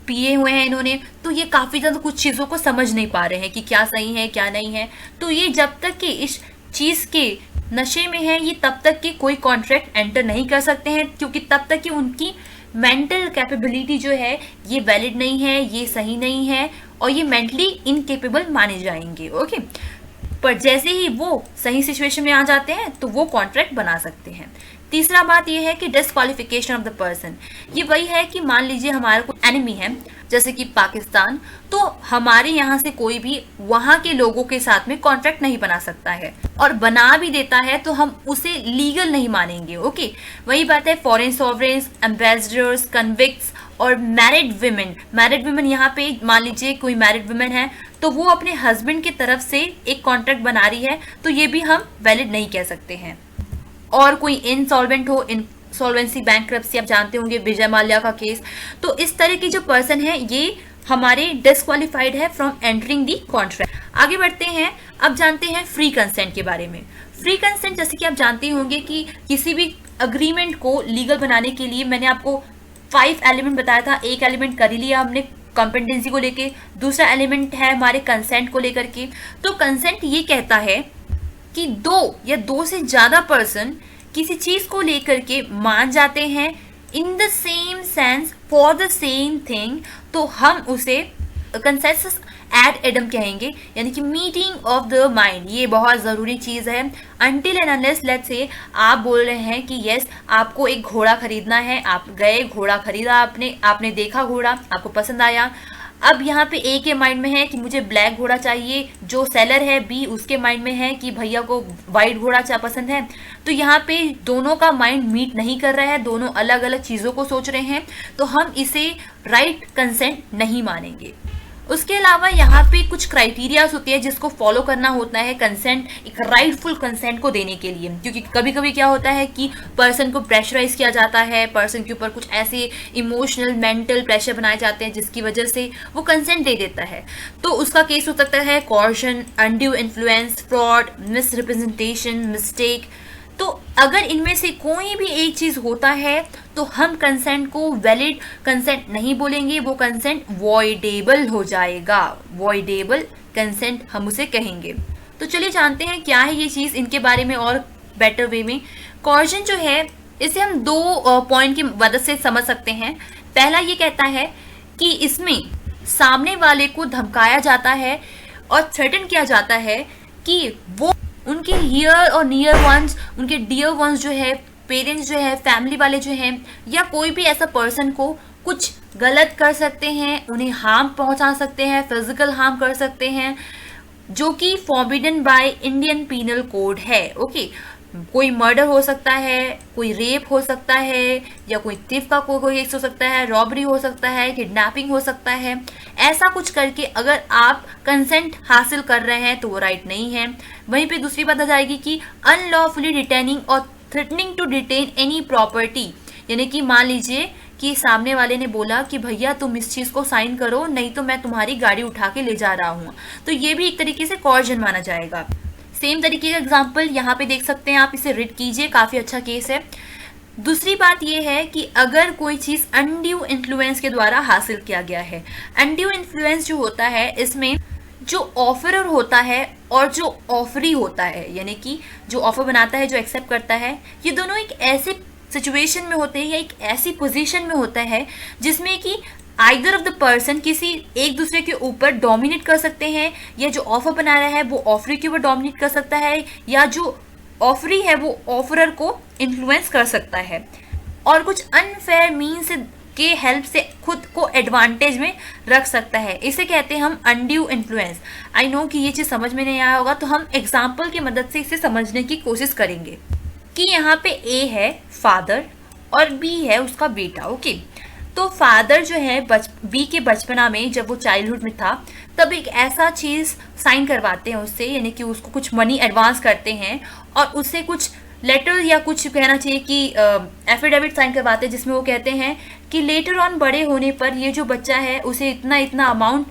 [SPEAKER 1] पिए हुए हैं इन्होंने, तो ये काफ़ी ज़्यादा कुछ चीज़ों को समझ नहीं पा रहे हैं कि क्या सही है क्या नहीं है। तो ये जब तक कि इस चीज़ के नशे में है ये तब तक कि कोई कॉन्ट्रैक्ट एंटर नहीं कर सकते हैं, क्योंकि तब तक कि उनकी मेंटल कैपेबिलिटी जो है ये वैलिड नहीं है, ये सही नहीं है और ये मेंटली इनकेपेबल माने जाएंगे। ओके, पर जैसे ही वो सही सिचुएशन में आ जाते हैं तो वो कॉन्ट्रैक्ट बना सकते हैं। तीसरा बात ये है कि डिस्क्वालिफिकेशन ऑफ द पर्सन, ये वही है कि मान लीजिए हमारा कोई एनिमी है जैसे कि पाकिस्तान, तो हमारे यहाँ से कोई भी वहाँ के लोगों के साथ में कॉन्ट्रैक्ट नहीं बना सकता है, और बना भी देता है तो हम उसे लीगल नहीं मानेंगे। ओके, वही बात है फॉरेन सॉवरेन्स, एम्बेसडर्स, कन्विक्ट्स और मैरिड विमेन। मैरिड विमेन यहाँ पे मान लीजिए कोई मैरिड विमेन है तो वो अपने हस्बैंड की तरफ से एक कॉन्ट्रैक्ट बना रही है, तो ये भी हम वैलिड नहीं कह सकते हैं। और कोई इनसॉल्वेंट हो, इंसॉल्वेंसी बैंक्रप्सी, आप जानते होंगे विजय माल्या का केस, तो इस तरह के जो पर्सन है ये हमारे डिस्क्वालिफाइड है फ्रॉम एंटरिंग दी कॉन्ट्रैक्ट। आगे बढ़ते हैं, अब जानते हैं फ्री कंसेंट के बारे में। फ्री कंसेंट जैसे कि आप जानते होंगे कि किसी भी अग्रीमेंट को लीगल बनाने के लिए मैंने आपको 5 एलिमेंट बताया था। एक एलिमेंट कर ही लिया हमने कॉम्पिटेंसी को लेके, दूसरा एलिमेंट है हमारे कंसेंट को लेकर के। तो कंसेंट ये कहता है कि दो या दो से ज्यादा पर्सन किसी चीज को लेकर के मान जाते हैं in the same sense for the same thing, तो हम उसे कंसेंसस एड एडम कहेंगे, यानी कि मीटिंग ऑफ द माइंड। ये बहुत ज़रूरी चीज़ है। Until and unless let's say आप बोल रहे हैं कि यस आपको एक घोड़ा खरीदना है, आप गए घोड़ा खरीदा, आपने देखा घोड़ा, आपको पसंद आया। अब यहाँ पे ए के माइंड में है कि मुझे ब्लैक घोड़ा चाहिए, जो सेलर है बी उसके माइंड में है कि भैया को वाइट घोड़ा पसंद है। तो यहाँ पे दोनों का माइंड मीट नहीं कर रहा है, दोनों अलग अलग चीज़ों को सोच रहे हैं, तो हम इसे राइट कंसेंट नहीं मानेंगे। उसके अलावा यहाँ पे कुछ क्राइटेरियाज होती है जिसको फॉलो करना होता है कंसेंट, एक राइटफुल कंसेंट को देने के लिए, क्योंकि कभी कभी क्या होता है कि पर्सन को प्रेशराइज किया जाता है, पर्सन के ऊपर कुछ ऐसे इमोशनल मेंटल प्रेशर बनाए जाते हैं जिसकी वजह से वो कंसेंट दे देता है। तो उसका केस हो सकता है coercion, undue influence, fraud, misrepresentation, mistake. तो अगर इनमें से कोई भी एक चीज होता है तो हम कंसेंट को वैलिड कंसेंट नहीं बोलेंगे, वो कंसेंट वॉइडेबल हो जाएगा, वॉइडेबल कंसेंट हम उसे कहेंगे। तो चलिए जानते हैं क्या है ये चीज, इनके बारे में और बेटर वे में। कॉर्जन जो है इसे हम दो पॉइंट की मदद से समझ सकते हैं। पहला ये कहता है कि इसमें सामने वाले को धमकाया जाता है और थ्रेटन किया जाता है कि वो उनके हियर और नियर वंस, उनके डियर वंस जो है, पेरेंट्स जो है, फैमिली वाले जो हैं, या कोई भी ऐसा पर्सन को कुछ गलत कर सकते हैं, उन्हें हार्म पहुंचा सकते हैं, फिजिकल हार्म कर सकते हैं, जो कि forbidden by Indian penal code है। ओके, कोई मर्डर हो सकता है, कोई रेप हो सकता है, या कोई थिफ का कोई केस हो सकता है, रॉबरी हो सकता है, किडनैपिंग हो सकता है। ऐसा कुछ करके अगर आप कंसेंट हासिल कर रहे हैं तो वो राइट नहीं है। वहीं पे दूसरी बात आ जाएगी कि अनलॉफुली डिटेनिंग और threatening to detain any property, यानी कि मान लीजिए कि सामने वाले ने बोला कि भैया तुम इस चीज़ को साइन करो नहीं तो मैं तुम्हारी गाड़ी उठा के ले जा रहा हूँ, तो ये भी एक तरीके से कॉर्जन माना जाएगा। सेम तरीके का एग्जाम्पल यहाँ पे देख सकते हैं आप, इसे रीड कीजिए, काफ़ी अच्छा केस है। दूसरी बात यह है कि अगर कोई चीज़ अनड्यू इन्फ्लुएंस के द्वारा हासिल किया गया है। अनड्यू इन्फ्लुएंस जो होता है इसमें जो ऑफरर होता है और जो ऑफरी होता है, यानी कि जो ऑफर बनाता है, जो एक्सेप्ट करता है, ये दोनों एक ऐसे सिचुएशन में होते हैं या एक ऐसी पोजीशन में होता है जिसमें कि आइदर ऑफ द पर्सन किसी एक दूसरे के ऊपर डोमिनेट कर सकते हैं, या जो ऑफर बना रहा है वो ऑफरी के ऊपर डोमिनेट कर सकता है, या जो ऑफरी है वो ऑफरर को इन्फ्लुएंस कर सकता है, और कुछ अनफेयर मीन्स के हेल्प से खुद को एडवांटेज में रख सकता है। इसे कहते हैं हम अनड्यू इन्फ्लुएंस। आई नो कि ये चीज़ समझ में नहीं आया होगा, तो हम एग्जाम्पल की मदद से इसे समझने की कोशिश करेंगे कि यहाँ पे ए है फादर और बी है उसका बेटा। ओके, तो फादर जो है बी के बचपना में जब वो चाइल्डहुड में था तब एक ऐसा चीज़ साइन करवाते हैं उससे, यानी कि उसको कुछ मनी एडवांस करते हैं और उससे कुछ लेटर या कुछ कहना चाहिए कि एफिडेविट साइन करवाते हैं, जिसमें वो कहते हैं कि लेटर ऑन बड़े होने पर ये जो बच्चा है उसे इतना इतना अमाउंट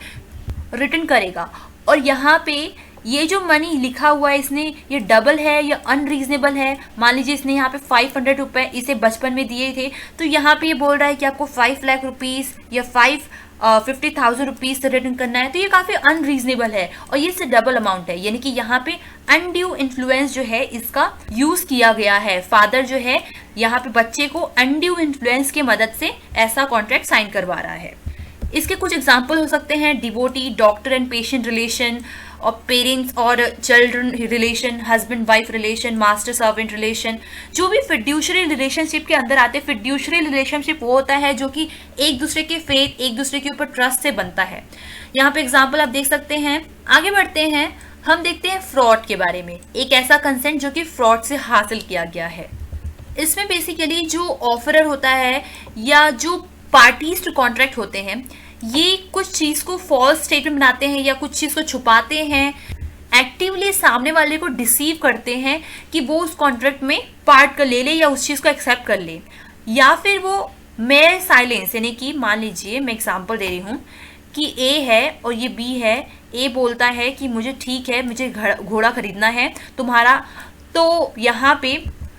[SPEAKER 1] रिटर्न करेगा। और यहाँ पे ये जो मनी लिखा हुआ है इसने ये डबल है या अनरीजनेबल है। मान लीजिए इसने यहाँ पे 500 रुपये इसे बचपन में दिए थे, तो यहाँ पे ये बोल रहा है कि आपको 5 लाख रुपीज़ या 50,000 रुपीज़ रिटर्न करना है, तो ये काफ़ी अनरीजनेबल है और ये इससे डबल अमाउंट है। यानी कि यहाँ पे अनड्यू इन्फ्लुएंस जो है इसका यूज़ किया गया है। फादर जो है यहाँ पे बच्चे को अनड्यू इन्फ्लुएंस की मदद से ऐसा कॉन्ट्रैक्ट साइन करवा रहा है। इसके कुछ एग्जाम्पल हो सकते हैं devotee, doctor and patient relation, और पेरेंट्स और children relation, husband wife relation, master servant relation, जो भी फिड्यूशरी रिलेशनशिप के अंदर आते हैं। फिड्यूशरी रिलेशनशिप वो होता है जो कि एक दूसरे के फेथ, एक दूसरे के ऊपर ट्रस्ट से बनता है। यहाँ पे एग्जाम्पल आप देख सकते हैं। आगे बढ़ते हैं, हम देखते हैं फ्रॉड के बारे में। एक ऐसा कंसेंट जो कि फ्रॉड से हासिल किया गया है। इसमें बेसिकली जो ऑफरर होता है या जो पार्टीज टू कॉन्ट्रैक्ट होते हैं, ये कुछ चीज़ को फॉल्स स्टेटमेंट बनाते हैं या कुछ चीज़ को छुपाते हैं, एक्टिवली सामने वाले को डिसीव करते हैं कि वो उस कॉन्ट्रैक्ट में पार्ट कर ले या उस चीज़ को एक्सेप्ट कर ले, या फिर वो मेयर साइलेंस, यानी कि मान लीजिए मैं एग्जांपल दे रही हूँ कि ए है और ये बी है। ए बोलता है कि मुझे ठीक है, मुझे घोड़ा खरीदना है तुम्हारा, तो यहाँ पे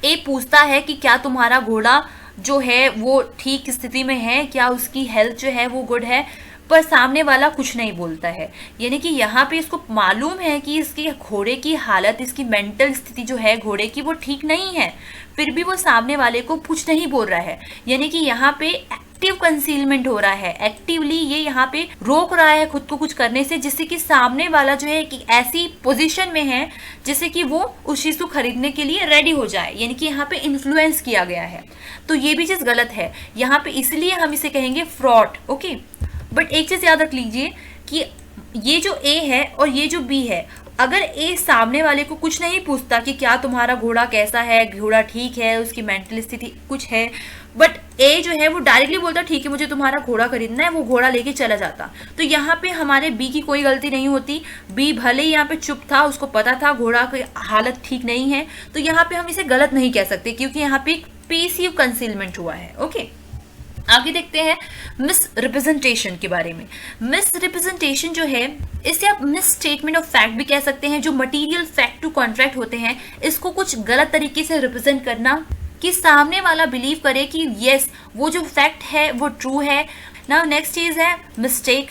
[SPEAKER 1] ए पूछता है कि क्या तुम्हारा घोड़ा जो है वो ठीक स्थिति में है, क्या उसकी हेल्थ जो है वो गुड है। पर सामने वाला कुछ नहीं बोलता है। यानी कि यहाँ पे इसको मालूम है कि इसके घोड़े की हालत, इसकी मेंटल स्थिति जो है घोड़े की वो ठीक नहीं है, फिर भी वो सामने वाले को कुछ नहीं बोल रहा है। यानी कि यहाँ पे एक्टिव कंसीलमेंट हो रहा है, एक्टिवली ये यहाँ पे रोक रहा है खुद को कुछ करने से, जिससे कि सामने वाला जो है कि ऐसी पोजीशन में है जिससे कि वो उस चीज को खरीदने के लिए रेडी हो जाए। यानी कि यहाँ पे इन्फ्लुएंस किया गया है, तो ये भी चीज गलत है यहाँ पे, इसलिए हम इसे कहेंगे फ्रॉड। ओके, बट एक चीज याद रख लीजिए कि ये जो ए है और ये जो बी है, अगर ए सामने वाले को कुछ नहीं पूछता कि क्या तुम्हारा घोड़ा कैसा है, घोड़ा ठीक है, उसकी मेंटल स्थिति कुछ है, बट ए जो है वो डायरेक्टली बोलता ठीक है मुझे तुम्हारा घोड़ा खरीदना है, वो घोड़ा लेके चला जाता, तो यहाँ पे हमारे बी की कोई गलती नहीं होती। बी भले ही यहाँ पे चुप था, उसको पता था घोड़ा की हालत ठीक नहीं है, तो यहाँ पे हम इसे गलत नहीं कह सकते क्योंकि यहाँ पे पेसिव कंसीलमेंट हुआ है। ओके, आगे देखते हैं मिस रिप्रेजेंटेशन के बारे में। मिस रिप्रेजेंटेशन जो है, इसे आप मिस स्टेटमेंट ऑफ फैक्ट भी कह सकते हैं। जो मटेरियल फैक्ट टू कॉन्ट्रैक्ट होते हैं, इसको कुछ गलत तरीके से रिप्रेजेंट करना कि सामने वाला बिलीव करे कि यस वो जो फैक्ट है वो ट्रू है। नाउ नेक्स्ट चीज है मिस्टेक।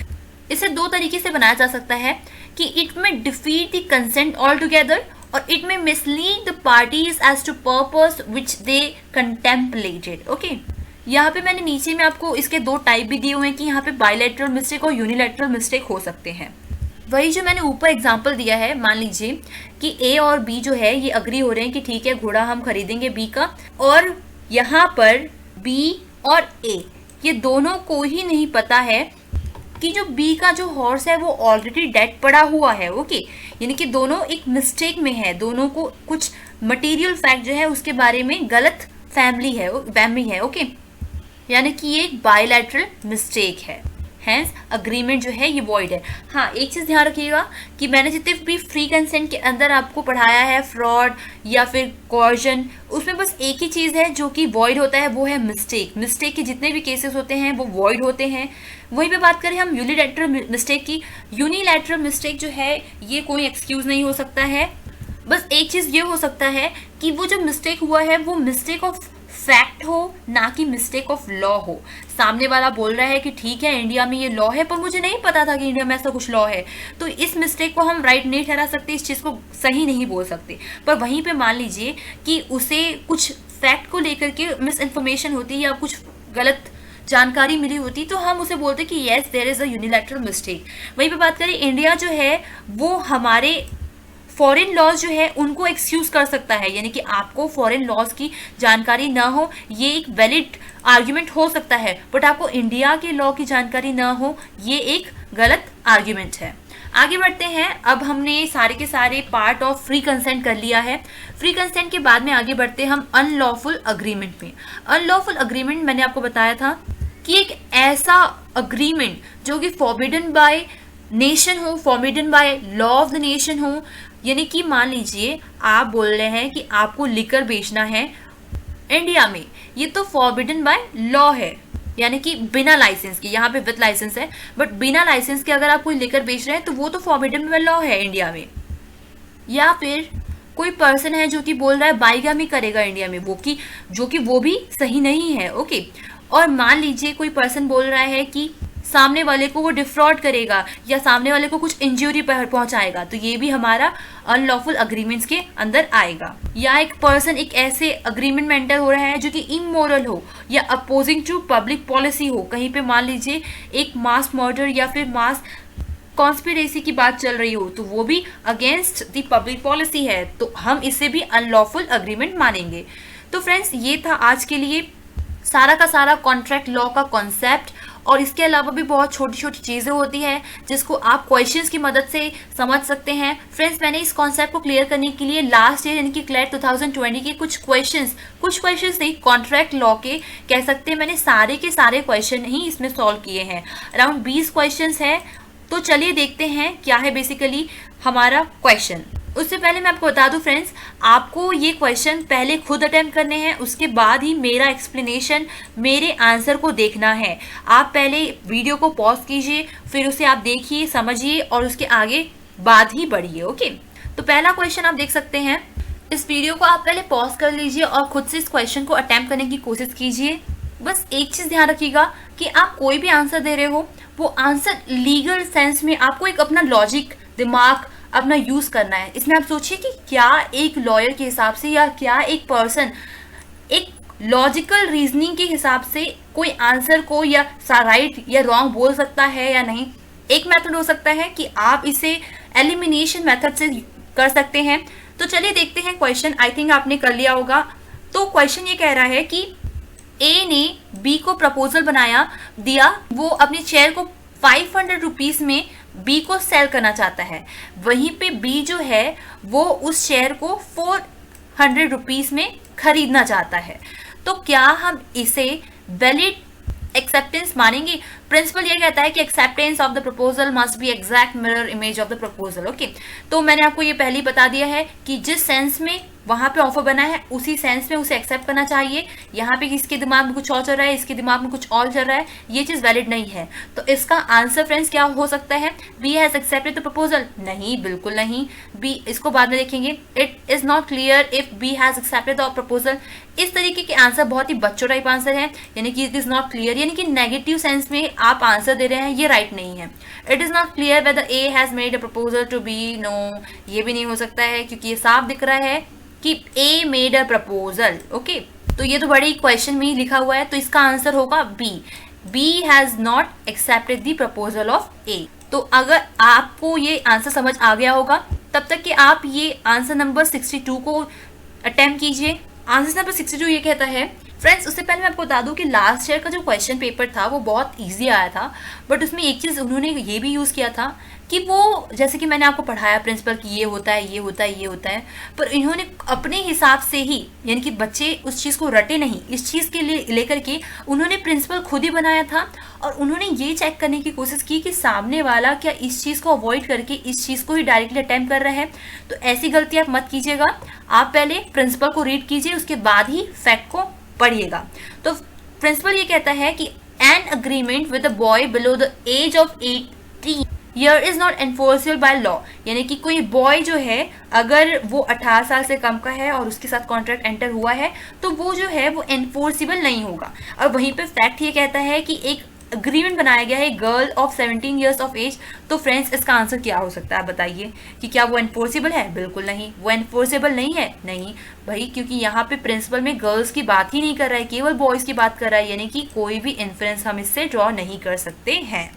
[SPEAKER 1] इसे दो तरीके से बनाया जा सकता है कि it may defeat the consent altogether और it may mislead the parties as to purpose which they contemplated. Okay, यहाँ पे मैंने नीचे में आपको इसके दो टाइप भी दिए हुए हैं कि यहाँ पे बायलैटरल मिस्टेक और यूनिलैटरल मिस्टेक हो सकते हैं। वही जो मैंने ऊपर एग्जांपल दिया है, मान लीजिए कि ए और बी जो है ये अग्री हो रहे हैं कि ठीक है घोड़ा हम खरीदेंगे बी का, और यहाँ पर बी और ए ये दोनों को ही नहीं पता है कि जो बी का जो हॉर्स है वो ऑलरेडी डेड पड़ा हुआ है। ओके, यानी कि दोनों एक मिस्टेक में है, दोनों को कुछ मटेरियल फैक्ट जो है उसके बारे में गलत फहमी है। ओके, यानी कि ये एक बायलैटरल मिस्टेक है, हैंस अग्रीमेंट जो है ये वॉइड है। हाँ, एक चीज़ ध्यान रखिएगा कि मैंने जितने भी फ्री कंसेंट के अंदर आपको पढ़ाया है, फ्रॉड या फिर कॉर्जन, उसमें बस एक ही चीज़ है जो कि वॉइड होता है, वो है मिस्टेक। मिस्टेक के जितने भी केसेस होते हैं वो वॉइड होते हैं। वहीं पे बात करें हम यूनिलैटरल मिस्टेक की, यूनिलैटरल मिस्टेक जो है ये कोई एक्सक्यूज़ नहीं हो सकता है। बस एक चीज़ ये हो सकता है कि वो जो मिस्टेक हुआ है वो मिस्टेक ऑफ फैक्ट हो, ना कि मिस्टेक ऑफ लॉ हो। सामने वाला बोल रहा है कि ठीक है इंडिया में ये लॉ है, पर मुझे नहीं पता था कि इंडिया में ऐसा कुछ लॉ है, तो इस मिस्टेक को हम राइट नहीं ठहरा सकते, इस चीज़ को सही नहीं बोल सकते। पर वहीं पे मान लीजिए कि उसे कुछ फैक्ट को लेकर के मिस इन्फॉर्मेशन होती या कुछ गलत जानकारी मिली होती, तो हम उसे बोलते कि yes there is a unilateral mistake. वहीं पे बात करें इंडिया जो है वो हमारे फॉरेन लॉज जो है उनको एक्सक्यूज कर सकता है, यानी कि आपको फॉरेन लॉज की जानकारी ना हो, ये एक वैलिड आर्ग्यूमेंट हो सकता है, बट आपको इंडिया के लॉ की जानकारी ना हो, ये एक गलत आर्ग्यूमेंट है। आगे बढ़ते हैं। अब हमने सारे के सारे पार्ट ऑफ फ्री कंसेंट कर लिया है। फ्री कंसेंट के बाद में आगे बढ़ते हैं हम अनलॉफुल अग्रीमेंट में। अनलॉफुल अग्रीमेंट मैंने आपको बताया था कि एक ऐसा अग्रीमेंट जो कि फॉरबिडन बाय नेशन हो, forbidden by law of the nation हो। यानी कि मान लीजिए आप बोल रहे हैं कि आपको लिकर बेचना है इंडिया में, ये तो फॉरबिडन बाय लॉ है, यानी कि बिना लाइसेंस के, यहाँ पे विद लाइसेंस है बट बिना लाइसेंस के अगर आप कोई लिकर बेच रहे हैं तो वो तो फॉरबिडन बाय लॉ है इंडिया में। या फिर कोई पर्सन है जो कि बोल रहा है बाइगामी करेगा इंडिया में, जो कि वो भी सही नहीं है। ओके, और मान लीजिए कोई पर्सन बोल रहा है कि सामने वाले को वो डिफ्रॉड करेगा या सामने वाले को कुछ इंजरी पहुंचाएगा, तो ये भी हमारा अनलॉफुल अग्रीमेंट्स के अंदर आएगा। या एक पर्सन एक ऐसे अग्रीमेंट में एंटर हो रहा है जो कि इमोरल हो या अपोजिंग टू पब्लिक पॉलिसी हो। कहीं पे मान लीजिए एक मास मर्डर या फिर मास कॉन्स्पिरेसी की बात चल रही हो, तो वो भी अगेंस्ट द पब्लिक पॉलिसी है, तो हम इसे भी अनलॉफुल अग्रीमेंट मानेंगे। तो फ्रेंड्स, ये था आज के लिए सारा का सारा कॉन्ट्रैक्ट लॉ का कॉन्सेप्ट, और इसके अलावा भी बहुत छोटी छोटी चीज़ें होती हैं जिसको आप क्वेश्चंस की मदद से समझ सकते हैं। फ्रेंड्स, मैंने इस कॉन्सेप्ट को क्लियर करने के लिए लास्ट ईयर यानी कि क्लैट 2020 के कुछ क्वेश्चंस नहीं, कॉन्ट्रैक्ट लॉ के कह सकते हैं, मैंने सारे के सारे क्वेश्चन ही इसमें सॉल्व किए हैं। अराउंड 20 क्वेश्चन है, तो चलिए देखते हैं क्या है बेसिकली हमारा क्वेश्चन। उससे पहले मैं आपको बता दूं फ्रेंड्स, आपको ये क्वेश्चन पहले खुद अटेम्प्ट करने हैं, उसके बाद ही मेरा एक्सप्लेनेशन, मेरे आंसर को देखना है। आप पहले वीडियो को पॉज कीजिए, फिर उसे आप देखिए, समझिए और उसके आगे बाद ही बढ़िए। ओके, तो पहला क्वेश्चन आप देख सकते हैं। इस वीडियो को आप पहले पॉज कर लीजिए और खुद से इस क्वेश्चन को अटेम्प्ट करने की कोशिश कीजिए। बस एक चीज ध्यान रखिएगा कि आप कोई भी आंसर दे रहे हो वो आंसर लीगल सेंस में आपको एक अपना लॉजिक दिमाग अपना यूज करना है। इसमें आप सोचिए कि क्या एक लॉयर के हिसाब से या क्या एक पर्सन एक लॉजिकल रीजनिंग के हिसाब से कोई आंसर को या राइट या रॉन्ग बोल सकता है या नहीं। एक मेथड हो सकता है कि आप इसे एलिमिनेशन मेथड से कर सकते हैं। तो चलिए देखते हैं क्वेश्चन, आई थिंक आपने कर लिया होगा। तो क्वेश्चन ये कह रहा है कि ए ने बी को प्रपोजल दिया, वो अपने शेयर को 500 रुपीज में बी को सेल करना चाहता है। वहीं पे बी जो है वो उस शेयर को 400 रुपीज में खरीदना चाहता है। तो क्या हम इसे वैलिड एक्सेप्टेंस मानेंगे? प्रिंसिपल ये कहता है कि acceptance of the proposal must be exact mirror image of the proposal. Okay, तो मैंने आपको ये पहले ही बता दिया है कि जिस सेंस में वहां पे ऑफर बना है उसी सेंस में उसे एक्सेप्ट करना चाहिए। यहाँ पे किसके दिमाग में कुछ और चल रहा है, इसके दिमाग में कुछ और चल रहा है, ये चीज वैलिड नहीं है। तो इसका आंसर फ्रेंड्स क्या हो सकता है? B has accepted the proposal. नहीं, बिल्कुल नहीं। बी, इसको बाद में देखेंगे। It is not clear if B has accepted the proposal. इस तरीके के आंसर बहुत ही बच्चों टाइप आंसर है, यानी कि इट इज नॉट क्लियर, यानी कि नेगेटिव सेंस में आप आंसर दे रहे हैं, ये राइट नहीं है। It is not clear whether A has made a proposal to B. No, ये भी नहीं हो सकता है क्योंकि ये साफ दिख रहा है कि A made a proposal. Okay, तो ये तो बड़ी क्वेश्चन में ही लिखा हुआ है, तो इसका आंसर होगा B. B has not accepted the proposal of A. तो अगर आपको ये आंसर समझ आ गया होगा तब तक कि आप ये आंसर नंबर 62 को अटेम्प्ट कीजिए। आंसर नंबर 62 ये कहता है, फ्रेंड्स उससे पहले मैं आपको बता दूं कि लास्ट ईयर का जो क्वेश्चन पेपर था वो बहुत इजी आया था, बट उसमें एक चीज़ उन्होंने ये भी यूज़ किया था कि वो, जैसे कि मैंने आपको पढ़ाया प्रिंसिपल कि ये होता है, ये होता है, ये होता है, पर इन्होंने अपने हिसाब से ही, यानी कि बच्चे उस चीज़ को रटे नहीं, इस चीज़ के लिए लेकर के उन्होंने प्रिंसिपल खुद ही बनाया था और उन्होंने ये चेक करने की कोशिश की कि सामने वाला क्या इस चीज़ को अवॉइड करके इस चीज़ को ही डायरेक्टली अटेम्प्ट कर रहा है। तो ऐसी गलती आप मत कीजिएगा, आप पहले प्रिंसिपल को रीड कीजिए, उसके बाद ही फैक्ट को पढ़िएगा। तो प्रिंसिपल ये कहता है कि an agreement with a boy below the age of 18 year is not enforceable by law, यानी कि कोई बॉय जो है अगर वो 18 साल से कम का है और उसके साथ कॉन्ट्रैक्ट एंटर हुआ है तो वो जो है वो एनफोर्सेबल नहीं होगा। और वहीं पे फैक्ट ये कहता है कि एक अग्रीमेंट बनाया गया है girl of 17 years of age. तो फ्रेंड्स इसका आंसर क्या हो सकता है, आप बताइए कि क्या वो एनफोर्सेबल है? बिल्कुल नहीं, वो एनफोर्सेबल नहीं है। नहीं भाई, क्योंकि यहाँ पे प्रिंसिपल में गर्ल्स की बात ही नहीं कर रहा है, केवल बॉयज की बात कर रहा है, यानी कि कोई भी इन्फ्रेंस हम इससे ड्रॉ नहीं कर सकते हैं।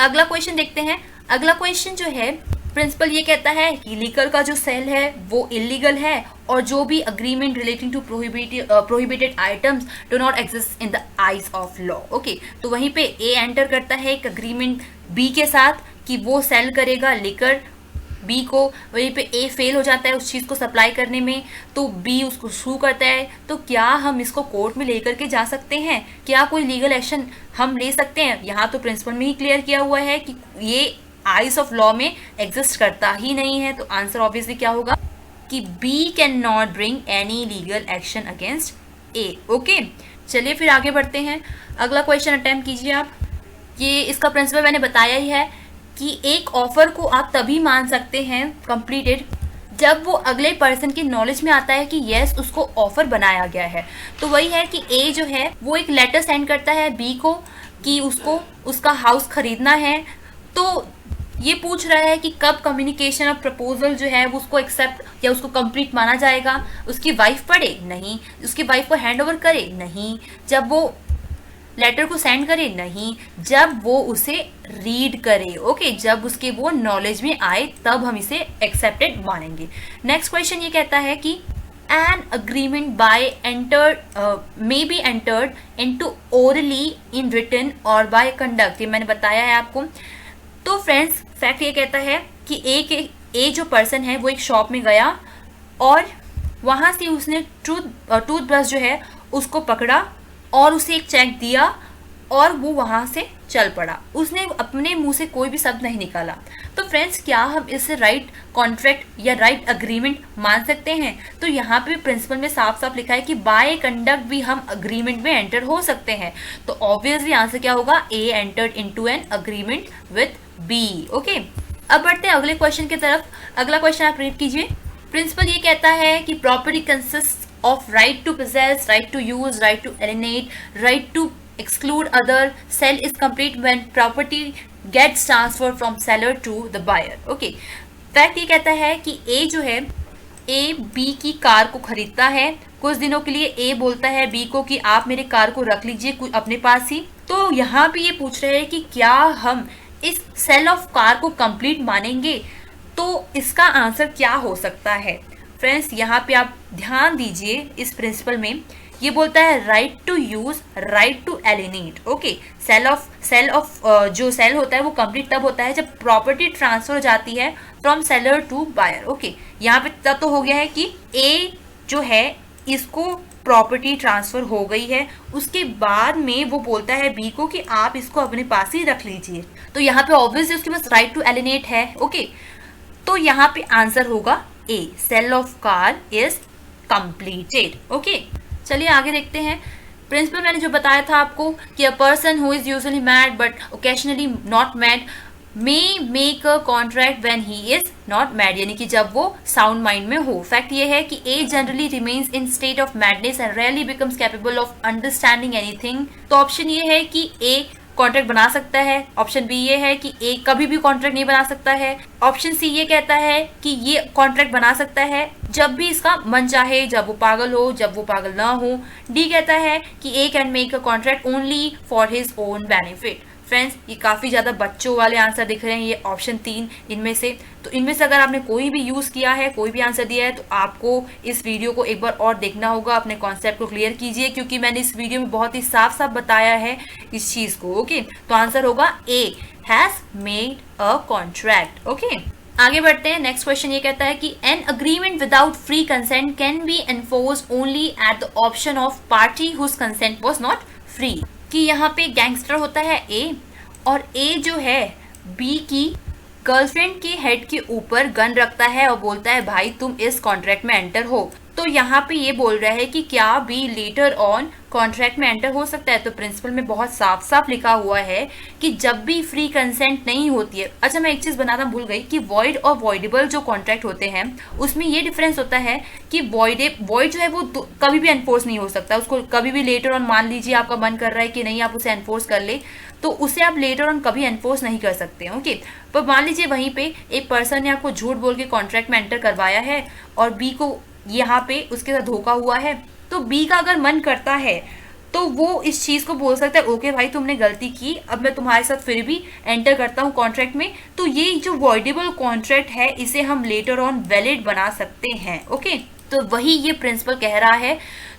[SPEAKER 1] अगला क्वेश्चन देखते हैं। अगला क्वेश्चन जो है, प्रिंसिपल ये कहता है कि लीकर का जो सेल है वो इलीगल है और जो भी agreement relating to prohibited items do not exist in the eyes of law. Okay, तो वहीं पे ए एंटर करता है एक अग्रीमेंट बी के साथ कि वो सेल करेगा लेकर बी को, वहीं पे ए फेल हो जाता है उस चीज़ को सप्लाई करने में, तो बी उसको सू करता है। तो क्या हम इसको कोर्ट में लेकर के जा सकते हैं? क्या कोई लीगल एक्शन हम ले सकते हैं? यहाँ तो प्रिंसिपल में ही क्लियर किया हुआ है कि ये आइज ऑफ लॉ में एग्जिस्ट करता ही नहीं है। तो आंसर ऑब्वियसली क्या होगा कि B can not bring any legal action against A. Okay, चलिए फिर आगे बढ़ते हैं। अगला क्वेश्चन अटेम्प्ट कीजिए आप। ये इसका प्रिंसिपल मैंने बताया ही है कि एक ऑफर को आप तभी मान सकते हैं कंप्लीटेड जब वो अगले पर्सन की नॉलेज में आता है कि यस उसको ऑफर बनाया गया है। तो वही है कि ए जो है वो एक लेटर सेंड करता है बी को कि उसको उसका हाउस खरीदना है। तो ये पूछ रहा है कि कब कम्युनिकेशन ऑफ प्रपोजल जो है वो उसको एक्सेप्ट या उसको कंप्लीट माना जाएगा। उसकी वाइफ पढ़े? नहीं। उसकी वाइफ को हैंड ओवर करे? नहीं। जब वो लेटर को सेंड करे? नहीं। जब वो उसे रीड करे, ओके, जब उसके वो नॉलेज में आए तब हम इसे एक्सेप्टेड मानेंगे। नेक्स्ट क्वेश्चन ये कहता है कि an agreement by entered may be entered into orally in written और बाय कंडक्ट। ये मैंने बताया है आपको। तो फ्रेंड्स फैक्ट ये कहता है कि ए जो पर्सन है वो एक शॉप में गया और वहाँ से उसने टूथब्रश जो है उसको पकड़ा और उसे एक चेक दिया और वो वहाँ से चल पड़ा। उसने अपने मुंह से कोई भी शब्द नहीं निकाला। तो फ्रेंड्स क्या हम इसे राइट कॉन्ट्रैक्ट या राइट अग्रीमेंट मान सकते हैं? तो यहाँ पे प्रिंसिपल में साफ साफ लिखा है कि बाय कंडक्ट भी हम अग्रीमेंट में एंटर हो सकते हैं। तो ऑब्वियसली आंसर क्या होगा? A entered into an agreement with B. Okay, अब बढ़ते हैं अगले क्वेश्चन की तरफ। अगला क्वेश्चन आप रीड कीजिए। प्रिंसिपल ये कहता है कि property consist of right to possess, right to use, right to alienate, right to exclude other. Sell is complete when property gets transferred from seller to the buyer. Okay, fact ये कहता है कि ए जो है, ए बी की car को खरीदता है। कुछ दिनों के लिए ए बोलता है बी को कि आप मेरे कार को रख लीजिए अपने पास ही। तो यहाँ पे ये पूछ रहे हैं कि क्या हम इस सेल ऑफ कार को कंप्लीट मानेंगे? तो इसका आंसर क्या हो सकता है फ्रेंड्स? यहाँ पे आप ध्यान दीजिए, इस प्रिंसिपल में ये बोलता है right to use, right to alienate. Okay, sale of जो सेल होता है वो कंप्लीट तब होता है जब प्रॉपर्टी ट्रांसफर हो जाती है from seller to buyer. Okay, यहाँ पे तब तो हो गया है कि ए जो है इसको प्रॉपर्टी ट्रांसफर हो गई है, उसके बाद में वो बोलता है बी को कि आप इसको अपने पास ही रख लीजिए। तो यहाँ पे ऑब्वियसली उसके पास राइट टू एलिनेट है। ओके, तो यहाँ पे आंसर होगा A, sale of car is completed. Okay, चलिए आगे देखते हैं। प्रिंसिपल मैंने जो बताया था आपको कि a person who is usually mad but occasionally not mad may make a contract when he is not mad, यानी कि जब वो साउंड माइंड में हो। फैक्ट ये है कि A generally remains in state of madness and rarely becomes capable of understanding anything. तो ऑप्शन ये है कि ए कॉन्ट्रैक्ट बना सकता है, ऑप्शन बी ये है कि ए कभी भी कॉन्ट्रैक्ट नहीं बना सकता है, ऑप्शन सी ये कहता है कि ये कॉन्ट्रैक्ट बना सकता है जब भी इसका मन चाहे, जब वो पागल हो, जब वो पागल ना हो। डी कहता है कि A can make a contract only for his own benefit. Friends, ये काफ़ी ज़्यादा बच्चों वाले आंसर दिख रहे हैं, ये ऑप्शन 3 इनमें से। तो इनमें से अगर आपने कोई भी यूज़ किया है, कोई भी आंसर दिया है, तो आपको इस वीडियो को एक बार और देखना होगा, अपने कॉन्सेप्ट को क्लियर कीजिए, क्योंकि मैंने इस वीडियो में बहुत ही साफ साफ बताया है इस चीज़ को। ओके, तो आंसर होगा A, has made a contract. Okay, आगे बढ़ते हैं। नेक्स्ट क्वेश्चन ये कहता है कि an agreement without free consent can be enforce only at the option of party whose consent was not free. कि यहाँ पे गैंगस्टर होता है ए, और ए जो है बी की गर्लफ्रेंड के हेड के ऊपर गन रखता है और बोलता है भाई तुम इस कॉन्ट्रैक्ट में एंटर हो। तो यहाँ पे ये बोल रहा है कि क्या बी लेटर ऑन कॉन्ट्रैक्ट में एंटर हो सकता है? तो प्रिंसिपल में बहुत साफ साफ लिखा हुआ है कि जब भी फ्री कंसेंट नहीं होती है। अच्छा, मैं एक चीज़ बनाना भूल गई कि वॉइड और वॉइडेबल जो कॉन्ट्रैक्ट होते हैं उसमें ये डिफरेंस होता है कि वॉइड जो है वो कभी भी एनफोर्स नहीं हो सकता, उसको कभी भी लेटर ऑन, मान लीजिए आपका मन कर रहा है कि नहीं आप उसे एनफोर्स कर ले, तो उसे आप लेटर ऑन कभी एनफोर्स नहीं कर सकते। ओके, पर मान लीजिए वहीं पे एक पर्सन ने आपको झूठ बोल के कॉन्ट्रैक्ट में एंटर करवाया है और बी को यहाँ पे उसके साथ धोखा हुआ है, तो बी का अगर मन करता है तो वो इस चीज़ को बोल सकता है ओके भाई तुमने गलती की, अब मैं तुम्हारे साथ फिर भी एंटर करता हूँ कॉन्ट्रैक्ट में। तो ये जो वॉइडेबल कॉन्ट्रैक्ट है इसे हम लेटर ऑन वैलिड बना सकते हैं। ओके, तो वही ये प्रिंसिपल कह रहा है।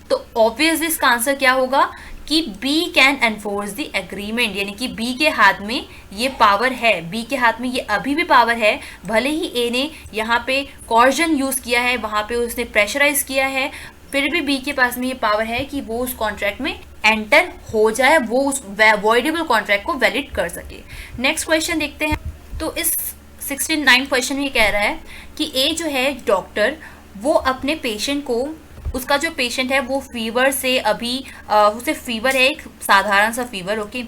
[SPEAKER 1] तो ऑब्वियसली इसका आंसर क्या होगा कि B can enforce the agreement, यानी कि बी के हाथ में ये पावर है, बी के हाथ में ये अभी भी पावर है। भले ही ए ने यहाँ पे कॉर्जन यूज़ किया है, वहाँ पे उसने प्रेशराइज किया है, फिर भी बी के पास में ये पावर है कि वो उस कॉन्ट्रैक्ट में एंटर हो जाए, वो उस वॉइडेबल कॉन्ट्रैक्ट को वैलिड कर सके। नेक्स्ट क्वेश्चन देखते हैं। तो इस 69 क्वेश्चन में ये कह रहा है कि ए जो है डॉक्टर, वो अपने पेशेंट को, उसका जो पेशेंट है वो फीवर से अभी उसे फीवर है, एक साधारण सा फीवर। ओके,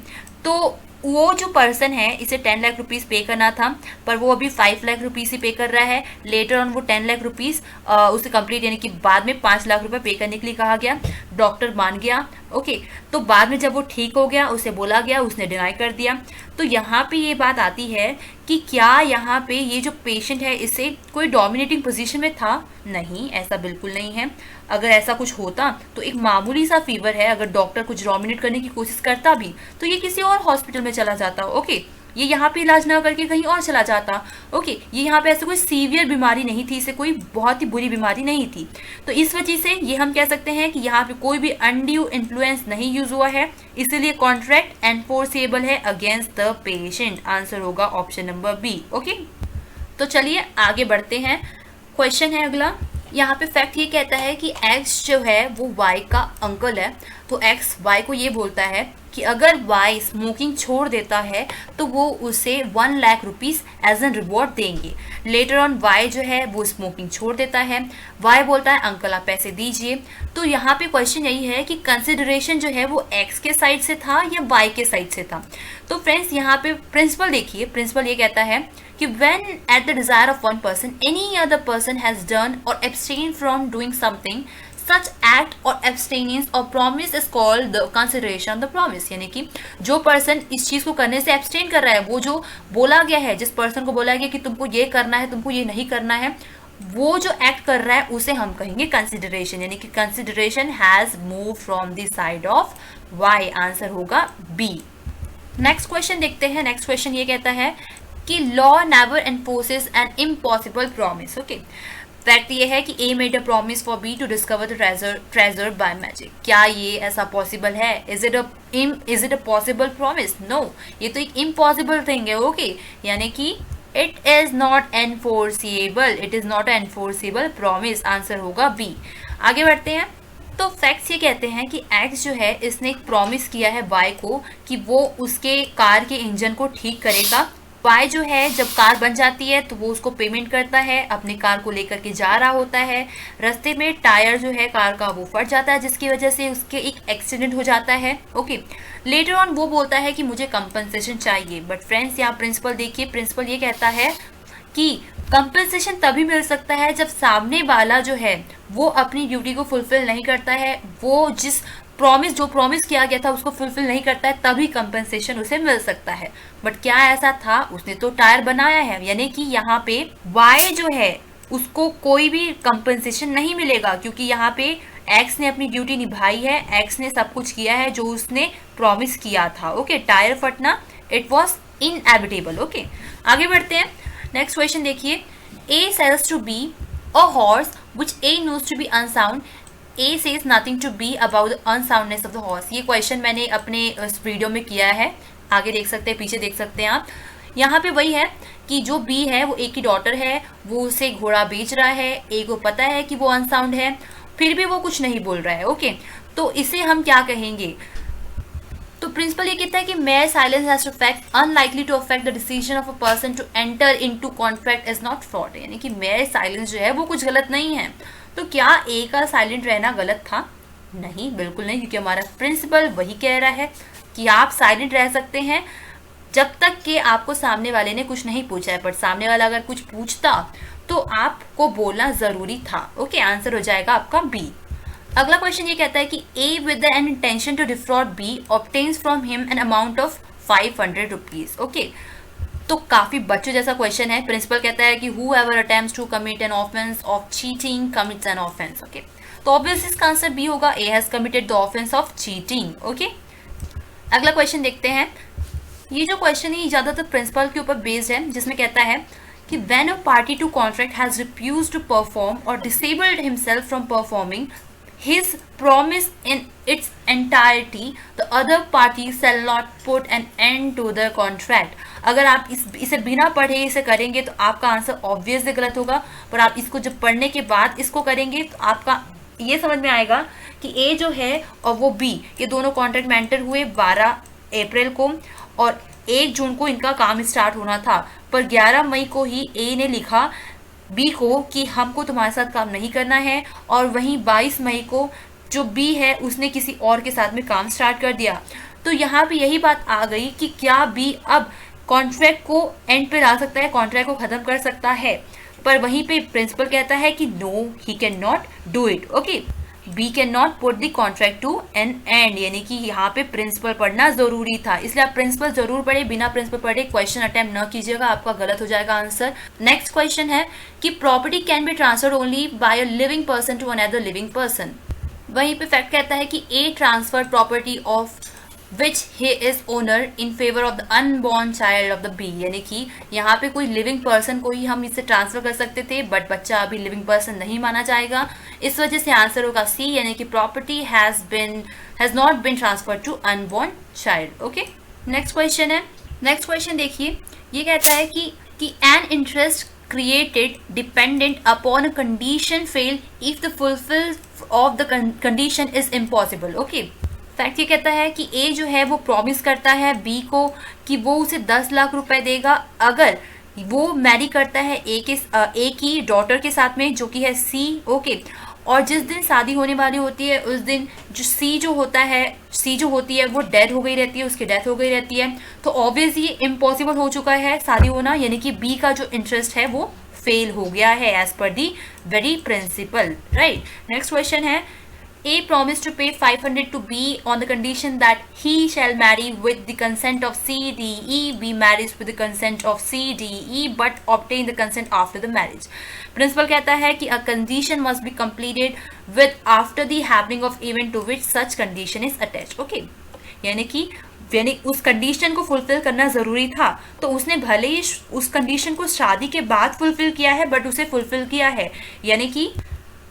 [SPEAKER 1] तो वो जो पर्सन है इसे 10 लाख रुपीस पे करना था, पर वो अभी 5 लाख रुपीस ही पे कर रहा है। लेटर ऑन वो 10 लाख रुपीस उसे कंप्लीट, यानी कि बाद में 5 लाख रुपए पे करने के लिए कहा गया, डॉक्टर मान गया। ओके, तो बाद में जब वो ठीक हो गया उसे बोला गया, उसने डिनाई कर दिया। तो यहाँ पे ये बात आती है कि क्या यहाँ पे ये जो पेशेंट है इसे कोई डोमिनेटिंग पोजीशन में था? नहीं, ऐसा बिल्कुल नहीं है। अगर ऐसा कुछ होता तो एक मामूली सा फीवर है, अगर डॉक्टर कुछ डोमिनेट करने की कोशिश करता भी तो ये किसी और हॉस्पिटल में चला जाता। ओके, ये यहाँ पे इलाज ना करके कहीं और चला जाता। ओके, ये यहाँ पे ऐसे कोई सीवियर बीमारी नहीं थी, इसे कोई बहुत ही बुरी बीमारी नहीं थी। तो इस वजह से ये हम कह सकते हैं कि यहाँ पे कोई भी अनड्यू इन्फ्लुएंस नहीं यूज हुआ है, इसलिए कॉन्ट्रैक्ट एनफोर्सेबल है अगेंस्ट द पेशेंट। आंसर होगा ऑप्शन नंबर बी। ओके, तो चलिए आगे बढ़ते हैं। क्वेश्चन है अगला। यहाँ पे फैक्ट ये कहता है कि एक्स जो है वो वाई का अंकल है। तो एक्स वाई को ये बोलता है कि अगर वाई स्मोकिंग छोड़ देता है तो वो उसे 1 lakh rupees as an reward देंगे। लेटर ऑन वाई जो है वो स्मोकिंग छोड़ देता है, वाई बोलता है अंकल आप पैसे दीजिए। तो यहाँ पे क्वेश्चन यही है कि कंसिडरेशन जो है वो एक्स के साइड से था या वाई के साइड से था। तो फ्रेंड्स यहाँ पे प्रिंसिपल देखिए, प्रिंसिपल ये कहता है कि when at the desire of one person any other person has done or abstained from doing something such act or abstinence or promise is called the consideration of the promise। यानी कि जो person इस चीज को करने से abstain कर रहा है, वो जो बोला गया है, जिस पर्सन को बोला गया कि तुमको ये करना है, तुमको ये नहीं करना है, वो जो एक्ट कर रहा है उसे हम कहेंगे कंसिडरेशन। यानी कि consideration has move from the side of Y. Answer होगा बी। नेक्स्ट क्वेश्चन देखते हैं। नेक्स्ट क्वेश्चन ये कहता है कि law never enforces an impossible promise. Okay, fact ये है कि A made a promise for B to discover the treasure by magic. क्या ये ऐसा पॉसिबल है? Is it a possible promise? No, ये तो एक इम्पॉसिबल थिंग है। ओके, यानी कि it is not enforceable, it is not enforceable promise. Answer होगा बी। आगे बढ़ते हैं। तो फैक्ट्स ये कहते हैं कि एक्स जो है, इसने एक प्रॉमिस किया है वाई को कि वो उसके कार के इंजन को ठीक करेगा। वाई जो है जब कार बन जाती है तो वो उसको पेमेंट करता है, अपनी कार को लेकर के जा रहा होता है। रास्ते में टायर जो है कार का वो फट जाता है, जिसकी वजह से उसके एक एक्सीडेंट हो जाता है। ओके, लेटर ऑन वो बोलता है कि मुझे कंपनसेशन चाहिए। बट फ्रेंड्स, यहाँ प्रिंसिपल देखिए, प्रिंसिपल ये कहता है कि कंपनसेशन तभी मिल सकता है जब सामने वाला जो है वो अपनी ड्यूटी को फुलफिल नहीं करता है, वो जो प्रॉमिस किया गया था उसको फुलफिल नहीं करता है, तभी कंपनसेशन उसे मिल सकता है। बट क्या ऐसा था? उसने तो टायर बनाया है, यानी कि यहाँ पे वाई जो है उसको कोई भी कंपनसेशन नहीं मिलेगा, क्योंकि यहाँ पे एक्स ने अपनी ड्यूटी निभाई है, एक्स ने सब कुछ किया है जो उसने प्रॉमिस किया था। ओके, टायर फटना इट वॉज इनएविटेबल। ओके, आगे बढ़ते हैं। नेक्स्ट क्वेश्चन देखिए। A sells to B a horse which A knows to be unsound, A says nothing to B about the unsoundness of the horse। ये question मैंने अपने इस video में किया है, आगे देख सकते हैं, पीछे देख सकते हैं आप। यहाँ पे वही है कि जो B है वो A की डॉटर है, वो उसे घोड़ा बेच रहा है, A को पता है कि वो अनसाउंड है, फिर भी वो कुछ नहीं बोल रहा है। ओके, तो इसे हम क्या कहेंगे? तो प्रिंसिपल ये कहता है कि mere silence has to fact unlikely to affect the decision of a person to enter into contract is not fraud. यानी कि मेयर साइलेंस जो है वो कुछ गलत नहीं है। तो क्या ए का साइलेंट रहना गलत था? नहीं, बिल्कुल नहीं, क्योंकि हमारा प्रिंसिपल वही कह रहा है कि आप साइलेंट रह सकते हैं जब तक कि आपको सामने वाले ने कुछ नहीं पूछा है, पर सामने वाला अगर कुछ पूछता तो आपको बोलना जरूरी था। ओके, आंसर हो जाएगा आपका बी। अगला क्वेश्चन ये कहता है कि A with an intention to defraud B obtains from him an amount of 500 rupees. Okay, तो काफी बच्चों जैसा क्वेश्चन है। प्रिंसिपल कहता है कि whoever attempts to commit an offense of cheating commits an offense। Okay, तो ऑब्वियसली इसका आंसर बी होगा, A has committed the offence of cheating. Okay, अगला क्वेश्चन देखते हैं। ये जो क्वेश्चन है ज्यादातर प्रिंसिपल के ऊपर बेस्ड है, जिसमें कहता है कि when a party to contract has refused to perform or disabled himself from performing his promise in its entirety, the other party shall not put an end to the contract। अगर आप इसे बिना पढ़े इसे करेंगे तो आपका आंसर ऑब्वियसली गलत होगा, पर आप इसको जब पढ़ने के बाद इसको करेंगे तो आपका ये समझ में आएगा कि ए जो है और वो बी, ये दोनों कॉन्ट्रैक्ट में एंटर हुए 12 अप्रैल को और 1 जून को इनका काम स्टार्ट होना था, पर 11 मई को ही ए ने लिखा बी को कि हमको तुम्हारे साथ काम नहीं करना है, और वहीं 22 मई को जो बी है उसने किसी और के साथ में काम स्टार्ट कर दिया। तो यहाँ पे यही बात आ गई कि क्या बी अब कॉन्ट्रैक्ट को एंड पे ला सकता है, कॉन्ट्रैक्ट को खत्म कर सकता है, पर वहीं पे प्रिंसिपल कहता है कि no, he can not do it. Okay, B can not put the contract to an end, यानी कि यहाँ पे प्रिंसिपल पढ़ना जरूरी था, इसलिए आप प्रिंसिपल जरूर पढ़े, बिना प्रिंसिपल पढ़े क्वेश्चन अटेम्प्ट न कीजिएगा, आपका गलत हो जाएगा आंसर। नेक्स्ट क्वेश्चन है कि property can be transferred only by a living person to another living person. वहीं पे फैक्ट कहता है कि A transfer property of which he is owner in favor of the unborn child of the B। यानी कि यहाँ पे कोई लिविंग पर्सन को ही हम इसे ट्रांसफर कर सकते थे, बट बच्चा अभी लिविंग पर्सन नहीं माना जाएगा, इस वजह से आंसर होगा सी, यानी कि property has not been transfer to unborn child. Okay, next question है। नेक्स्ट क्वेश्चन देखिए, ये कहता है कि an interest created dependent upon a condition fail if the fulfill of the condition is impossible। Okay, fact ये कहता है कि ए जो है वो प्रॉमिस करता है बी को कि वो उसे 10 लाख रुपए देगा अगर वो मैरी करता है ए की डॉटर के साथ में, जो कि है सी। ओके, और जिस दिन शादी होने वाली होती है उस दिन जो सी जो होती है वो डेड हो गई रहती है, उसकी डेथ हो गई रहती है, तो ऑब्वियसली इम्पॉसिबल हो चुका है शादी होना, यानी कि बी का जो इंटरेस्ट है वो फेल हो गया है as per the very principle, right. Next question है A promised to pay 500 to B on the condition that he shall marry with the consent of C, D, E. B marries with the consent of C, D, E, but obtain the consent after the marriage. Principal कहता है कि a condition must be completed with after the happening of event to which such condition is attached. Okay, यानी उस condition को fulfil करना जरूरी था, तो उसने भले ही उस कंडीशन को शादी के बाद फुलफिल किया है, बट उसे फुलफिल किया है, यानी कि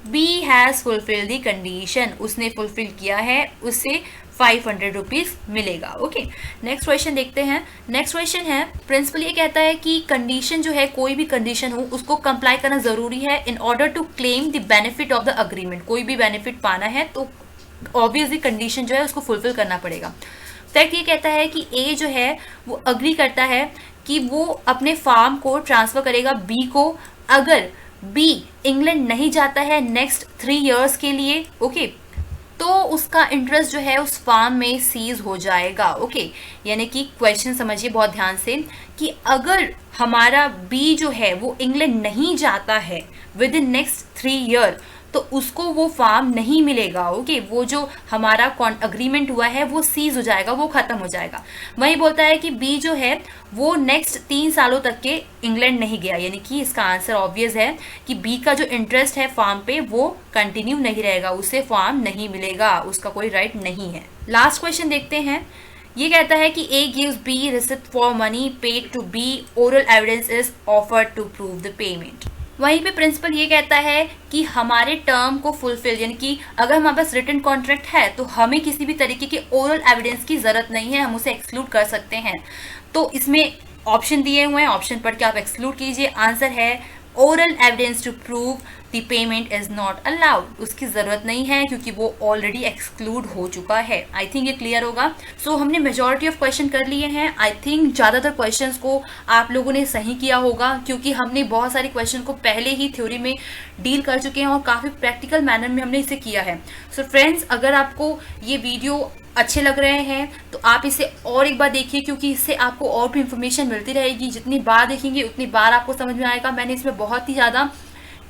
[SPEAKER 1] B has fulfil the condition, उसने फुलफिल किया है, उससे 500 रुपीज मिलेगा। ओके, नेक्स्ट क्वेश्चन देखते हैं। नेक्स्ट क्वेश्चन है, प्रिंसिपल ये कहता है कि कंडीशन जो है, कोई भी कंडीशन हो उसको कंप्लाई करना जरूरी है in order to claim the benefit of the agreement. कोई भी बेनिफिट पाना है तो ऑब्वियसली कंडीशन जो है उसको फुलफिल करना पड़ेगा। फैक्ट ये कहता है कि ए जो है वो अग्री करता है कि वो अपने फार्म को ट्रांसफर करेगा बी को, अगर बी इंग्लैंड नहीं जाता है नेक्स्ट 3 इयर्स के लिए। ओके, तो उसका इंटरेस्ट जो है उस फार्म में सीज हो जाएगा। ओके, यानी कि क्वेश्चन समझिए बहुत ध्यान से कि अगर हमारा बी जो है वो इंग्लैंड नहीं जाता है विद इन नेक्स्ट 3 ईयर, तो उसको वो फार्म नहीं मिलेगा। ओके, वो जो हमारा अग्रीमेंट हुआ है वो सीज हो जाएगा, वो खत्म हो जाएगा। वही बोलता है कि बी जो है वो नेक्स्ट 3 सालों तक के इंग्लैंड नहीं गया, यानी कि इसका आंसर ऑब्वियस है कि बी का जो इंटरेस्ट है फार्म पे वो कंटिन्यू नहीं रहेगा, उसे फार्म नहीं मिलेगा, उसका कोई राइट नहीं है। लास्ट क्वेश्चन देखते हैं। ये कहता है कि A gives B receipt for money paid to B, oral evidence is offered to prove the payment. वहीं पे प्रिंसिपल ये कहता है कि हमारे टर्म को फुलफिल, यानी कि अगर हमारे पास रिटन कॉन्ट्रैक्ट है तो हमें किसी भी तरीके के ओरल एविडेंस की जरूरत नहीं है, हम उसे एक्सक्लूड कर सकते हैं। तो इसमें ऑप्शन दिए हुए हैं, ऑप्शन पढ़ के आप एक्सक्लूड कीजिए। आंसर है oral evidence to prove the payment is not allowed, उसकी जरूरत नहीं है क्योंकि वो ऑलरेडी एक्सक्लूड हो चुका है। आई थिंक ये क्लियर होगा। सो हमने मेजॉरिटी ऑफ क्वेश्चन कर लिए हैं। आई थिंक ज्यादातर क्वेश्चंस को आप लोगों ने सही किया होगा क्योंकि हमने बहुत सारे क्वेश्चन को पहले ही थ्योरी में डील कर चुके हैं और काफी प्रैक्टिकल मैनर में हमने इसे किया है। सो फ्रेंड्स, अगर आपको ये वीडियो अच्छे लग रहे हैं तो आप इसे और एक बार देखिए क्योंकि इससे आपको और भी इंफॉर्मेशन मिलती रहेगी। जितनी बार देखेंगे उतनी बार आपको समझ में आएगा। मैंने इसमें बहुत ही ज़्यादा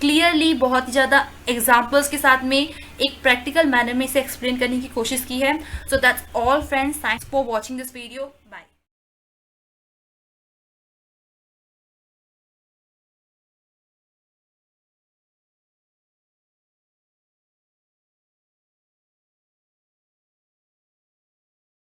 [SPEAKER 1] क्लियरली, बहुत ही ज़्यादा एग्जाम्पल्स के साथ में एक प्रैक्टिकल मैनर में इसे एक्सप्लेन करने की कोशिश की है। So that's all friends, thanks for watching this video, bye.